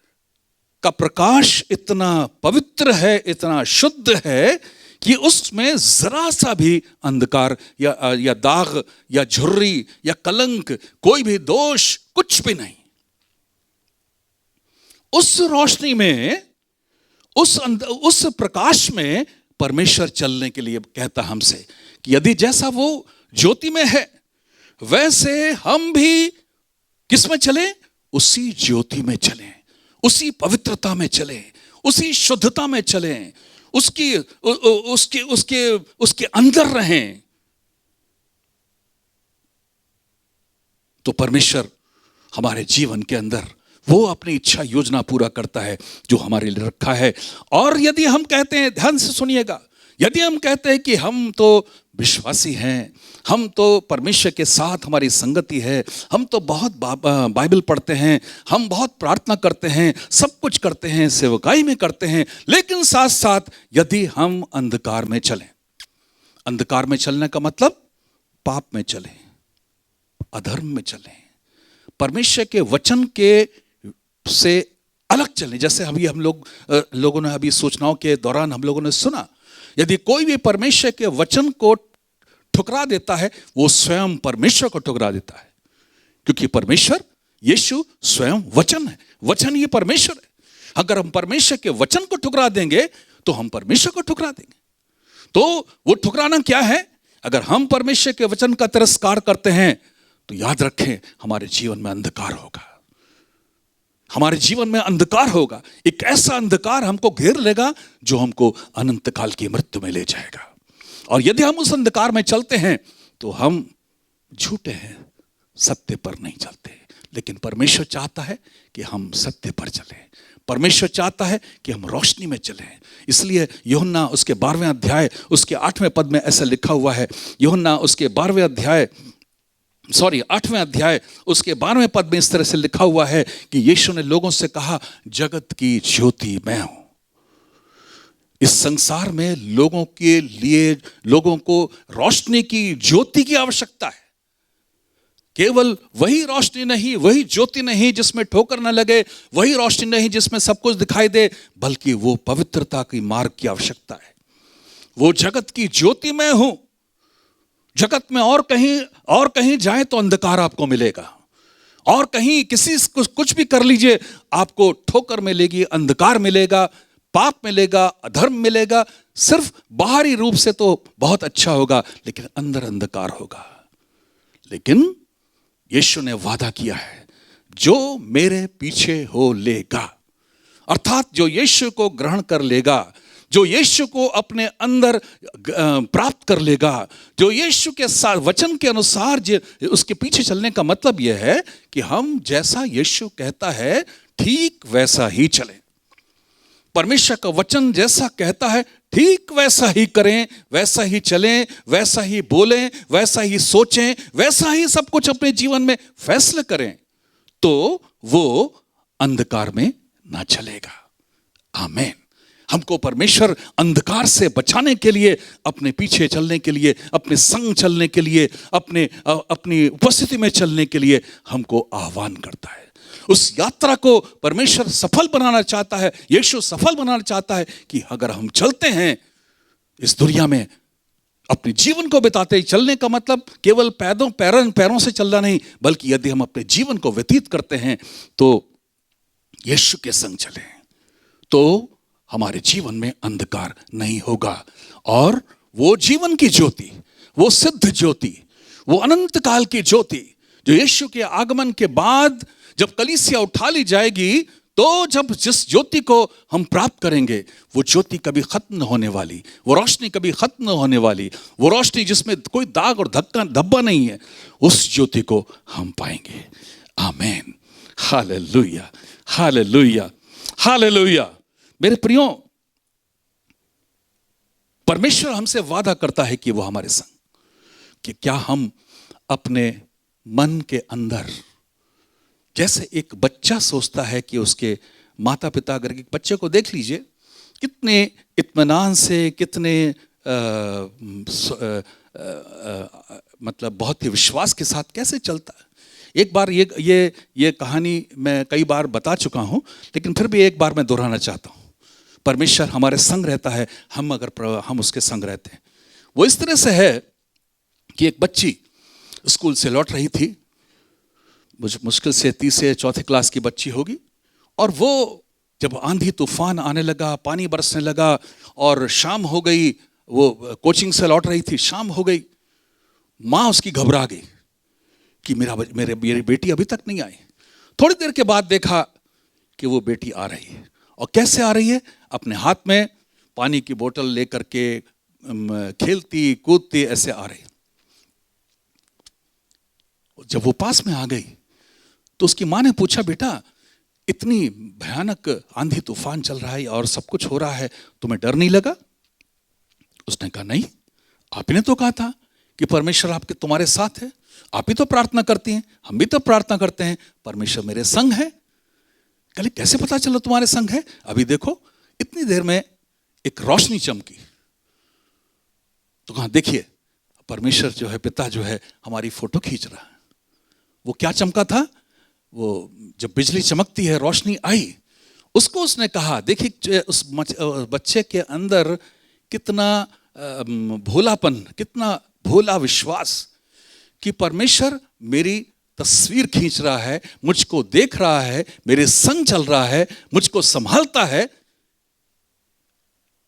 का प्रकाश इतना पवित्र है, इतना शुद्ध है कि उसमें जरा सा भी अंधकार या दाग या झुर्री या कलंक, कोई भी दोष, कुछ भी नहीं। उस रोशनी में उस प्रकाश में परमेश्वर चलने के लिए कहता हमसे कि यदि जैसा वो ज्योति में है वैसे हम भी किस में चलें? उसी ज्योति में चलें, उसी पवित्रता में चलें, उसी शुद्धता में चलें, उसके अंदर रहें। तो परमेश्वर हमारे जीवन के अंदर वो अपनी इच्छा योजना पूरा करता है जो हमारे लिए रखा है। और यदि हम कहते हैं, ध्यान से सुनिएगा, यदि हम कहते हैं कि हम तो विश्वासी हैं, हम तो परमेश्वर के साथ हमारी संगति है, हम तो बहुत बाइबल पढ़ते हैं, हम बहुत प्रार्थना करते हैं, सब कुछ करते हैं, सेवकाई में करते हैं, लेकिन साथ साथ यदि हम अंधकार में चलें, अंधकार में चलने का मतलब पाप में चलें, अधर्म में चलें, परमेश्वर के वचन के से अलग चलें। जैसे अभी हम लोगों ने अभी सूचनाओं के दौरान हम लोगों ने सुना, यदि कोई भी परमेश्वर के वचन को ठुकरा देता है वो स्वयं परमेश्वर को ठुकरा देता है, क्योंकि परमेश्वर यीशु स्वयं वचन है, वचन ही परमेश्वर है। अगर हम परमेश्वर के वचन को ठुकरा देंगे तो हम परमेश्वर को ठुकरा देंगे। तो वो ठुकराना क्या है? अगर हम परमेश्वर के वचन का तिरस्कार करते हैं तो याद रखें हमारे जीवन में अंधकार होगा, हमारे जीवन में अंधकार होगा। एक ऐसा अंधकार हमको घेर लेगा जो हमको अनंत काल की मृत्यु में ले जाएगा। और यदि हम उस अंधकार में चलते हैं तो हम झूठे हैं, सत्य पर नहीं चलते। लेकिन परमेश्वर चाहता है कि हम सत्य पर चलें, परमेश्वर चाहता है कि हम रोशनी में चलें। इसलिए यूहन्ना उसके 12वें अध्याय उसके 8वें पद में ऐसा लिखा हुआ है, यूहन्ना उसके 8वें अध्याय उसके 12वें पद में इस तरह से लिखा हुआ है कि यीशु ने लोगों से कहा, जगत की ज्योति मैं हूं। इस संसार में लोगों के लिए, लोगों को रोशनी की, ज्योति की आवश्यकता है। केवल वही रोशनी नहीं, वही ज्योति नहीं जिसमें ठोकर न लगे, वही रोशनी नहीं जिसमें सब कुछ दिखाई दे, बल्कि वो पवित्रता की मार्ग की आवश्यकता है। वो जगत की ज्योति मैं हूं। जगत में और कहीं जाए तो अंधकार आपको मिलेगा, और कहीं किसी कुछ भी कर लीजिए आपको ठोकर मिलेगी, अंधकार मिलेगा, पाप मिलेगा, अधर्म मिलेगा। सिर्फ बाहरी रूप से तो बहुत अच्छा होगा लेकिन अंदर अंधकार होगा। लेकिन यीशु ने वादा किया है, जो मेरे पीछे हो लेगा, अर्थात जो यीशु को ग्रहण कर लेगा, जो यीशु को अपने अंदर प्राप्त कर लेगा, जो यीशु के साथ वचन के अनुसार उसके पीछे चलने का मतलब यह है कि हम जैसा यीशु कहता है ठीक वैसा ही चलें। परमेश्वर का वचन जैसा कहता है ठीक वैसा ही करें, वैसा ही चलें, वैसा ही बोलें, वैसा ही सोचें, वैसा ही सब कुछ अपने जीवन में फैसले करें, तो वो अंधकार में ना चलेगा। आमीन। हमको परमेश्वर अंधकार से बचाने के लिए, अपने पीछे चलने के लिए, अपने संग चलने के लिए, अपनी उपस्थिति में चलने के लिए हमको आह्वान करता है। उस यात्रा को परमेश्वर सफल बनाना चाहता है, यीशु सफल बनाना चाहता है कि अगर हम चलते हैं इस दुनिया में, अपने जीवन को बिताते ही, चलने का मतलब केवल पैरों से चलना नहीं, बल्कि यदि हम अपने जीवन को व्यतीत करते हैं तो यीशु के संग चलें, तो हमारे जीवन में अंधकार नहीं होगा। और वो जीवन की ज्योति, वो सिद्ध ज्योति, वो अनंत काल की ज्योति जो यीशु के आगमन के बाद जब कलीसिया उठा ली जाएगी, तो जब जिस ज्योति को हम प्राप्त करेंगे, वो ज्योति कभी खत्म न होने वाली, वो रोशनी कभी खत्म न होने वाली, वो रोशनी जिसमें कोई दाग और धब्बा नहीं है, उस ज्योति को हम पाएंगे। आमीन। Hallelujah, hallelujah, hallelujah. मेरे प्रियो, परमेश्वर हमसे वादा करता है कि वो हमारे संग, कि क्या हम अपने मन के अंदर, जैसे एक बच्चा सोचता है कि उसके माता पिता, अगर एक बच्चे को देख लीजिए कितने इत्मीनान से, कितने मतलब बहुत ही विश्वास के साथ कैसे चलता है। एक बार ये कहानी मैं कई बार बता चुका हूं, लेकिन फिर भी एक बार मैं दोहराना चाहता हूं। परमेश्वर हमारे संग रहता है, हम उसके संग रहते हैं। वो इस तरह से है कि एक बच्ची स्कूल से लौट रही थी, मुझे मुश्किल से 3 से 4 क्लास की बच्ची होगी, और वो जब आंधी तूफान आने लगा, पानी बरसने लगा और शाम हो गई, वो कोचिंग से लौट रही थी, शाम हो गई, माँ उसकी घबरा गई कि मेरी बेटी अभी तक नहीं आई। थोड़ी देर के बाद देखा कि वो बेटी आ रही है। और कैसे आ रही है? अपने हाथ में पानी की बोतल लेकर के खेलती कूदती ऐसे आ रही। जब वो पास में आ गई तो उसकी माँ ने पूछा, बेटा इतनी भयानक आंधी तूफान चल रहा है और सब कुछ हो रहा है, तुम्हें डर नहीं लगा? उसने कहा, नहीं, आपने तो कहा था कि परमेश्वर आपके तुम्हारे साथ है, आप ही तो प्रार्थना करती हैं, हम भी तो प्रार्थना करते हैं, परमेश्वर मेरे संग है। कहले, कैसे पता चला तुम्हारे संग है? अभी देखो, इतनी देर में एक रोशनी चमकी। तो कहा, देखिए परमेश्वर जो है, पिता जो है, हमारी फोटो खींच रहा है। वो क्या चमका था? वो जब बिजली चमकती है, रोशनी आई, उसको उसने कहा, देखिए उस बच्चे के अंदर कितना भोलापन, कितना भोला विश्वास कि परमेश्वर मेरी तस्वीर खींच रहा है, मुझको देख रहा है, मेरे संग चल रहा है, मुझको संभालता है।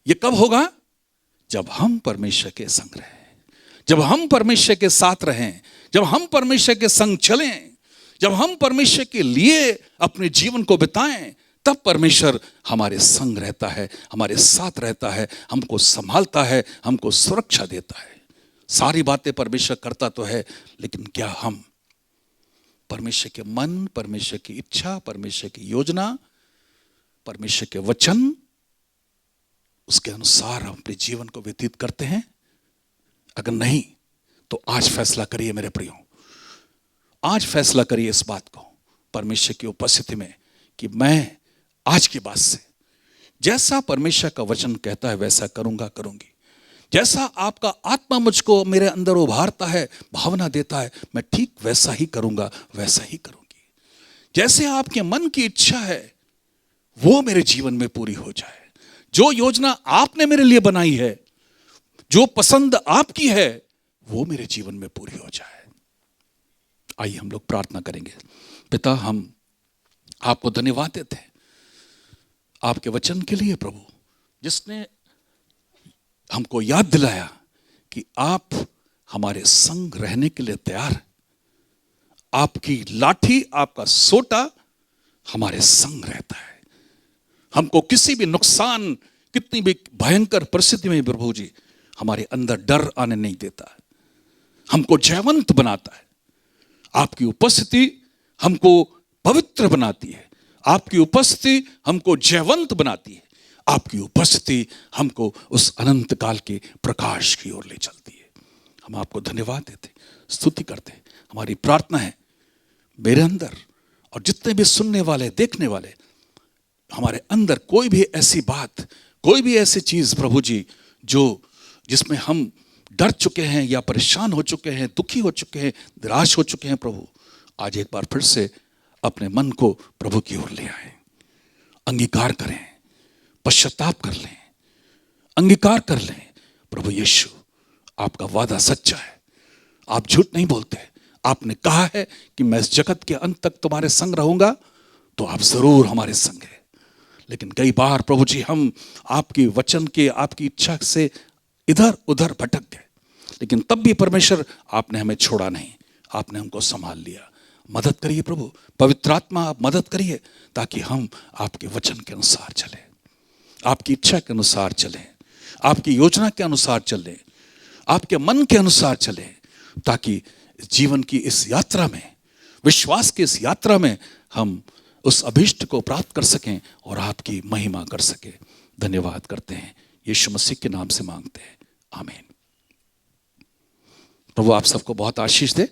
ये कब होगा? जब हम परमेश्वर के संग रहें, जब हम परमेश्वर के साथ रहें, जब हम परमेश्वर के संग चलें, जब हम परमेश्वर के लिए अपने जीवन को बिताएं, तब परमेश्वर हमारे संग रहता है, हमारे साथ रहता है, हमको संभालता है, हमको सुरक्षा देता है। सारी बातें परमेश्वर करता तो है, लेकिन क्या हम परमेश्वर के मन, परमेश्वर की इच्छा, परमेश्वर की योजना, परमेश्वर के वचन, उसके अनुसार हम अपने जीवन को व्यतीत करते हैं? अगर नहीं तो आज फैसला करिए मेरे प्रियो, आज फैसला करिए इस बात को परमेश्वर की उपस्थिति में कि मैं आज के बाद से जैसा परमेश्वर का वचन कहता है वैसा करूंगा, करूंगी। जैसा आपका आत्मा मुझको मेरे अंदर उभारता है, भावना देता है, मैं ठीक वैसा ही करूंगा, वैसा ही करूंगी। जैसे आपके मन की इच्छा है वो मेरे जीवन में पूरी हो जाए। जो योजना आपने मेरे लिए बनाई है, जो पसंद आपकी है, वो मेरे जीवन में पूरी हो जाए। आइए हम लोग प्रार्थना करेंगे। पिता, हम आपको धन्यवाद देते हैं आपके वचन के लिए प्रभु, जिसने हमको याद दिलाया कि आप हमारे संग रहने के लिए तैयार हैं। आपकी लाठी, आपका सोटा हमारे संग रहता है। हमको किसी भी नुकसान, कितनी भी भयंकर परिस्थिति में प्रभु जी हमारे अंदर डर आने नहीं देता, हमको जयवंत बनाता है। आपकी उपस्थिति हमको पवित्र बनाती है, आपकी उपस्थिति हमको जयवंत बनाती है, आपकी उपस्थिति हमको उस अनंत काल के प्रकाश की ओर ले चलती है। हम आपको धन्यवाद देते, स्तुति करते। हमारी प्रार्थना है मेरे अंदर और जितने भी सुनने वाले, देखने वाले, हमारे अंदर कोई भी ऐसी बात, कोई भी ऐसी चीज प्रभु जी जो जिसमें हम डर चुके हैं या परेशान हो चुके हैं, दुखी हो चुके हैं, निराश हो चुके हैं, प्रभु आज एक बार फिर से अपने मन को प्रभु की ओर ले आए। अंगीकार करें, पश्चाताप कर लें, अंगीकार कर लें। प्रभु यीशु, आपका वादा सच्चा है, आप झूठ नहीं बोलते। आपने कहा है कि मैं इस जगत के अंत तक तुम्हारे संग रहूंगा, तो आप जरूर हमारे संग हैं। लेकिन कई बार प्रभु जी हम आपके वचन के, आपकी इच्छा से इधर उधर भटक गए, लेकिन तब भी परमेश्वर आपने हमें छोड़ा नहीं, आपने हमको संभाल लिया। मदद करिए प्रभु, पवित्र आत्मा आप मदद करिए, ताकि हम आपके वचन के अनुसार चलें, आपकी इच्छा के अनुसार चलें, आपकी योजना के अनुसार चलें, आपके मन के अनुसार चलें, ताकि जीवन की इस यात्रा में, विश्वास की इस यात्रा में हम उस अभीष्ट को प्राप्त कर सकें और आपकी महिमा कर सकें। धन्यवाद करते हैं, यीशु मसीह के नाम से मांगते हैं, आमीन। प्रभु आप सबको बहुत आशीष दे।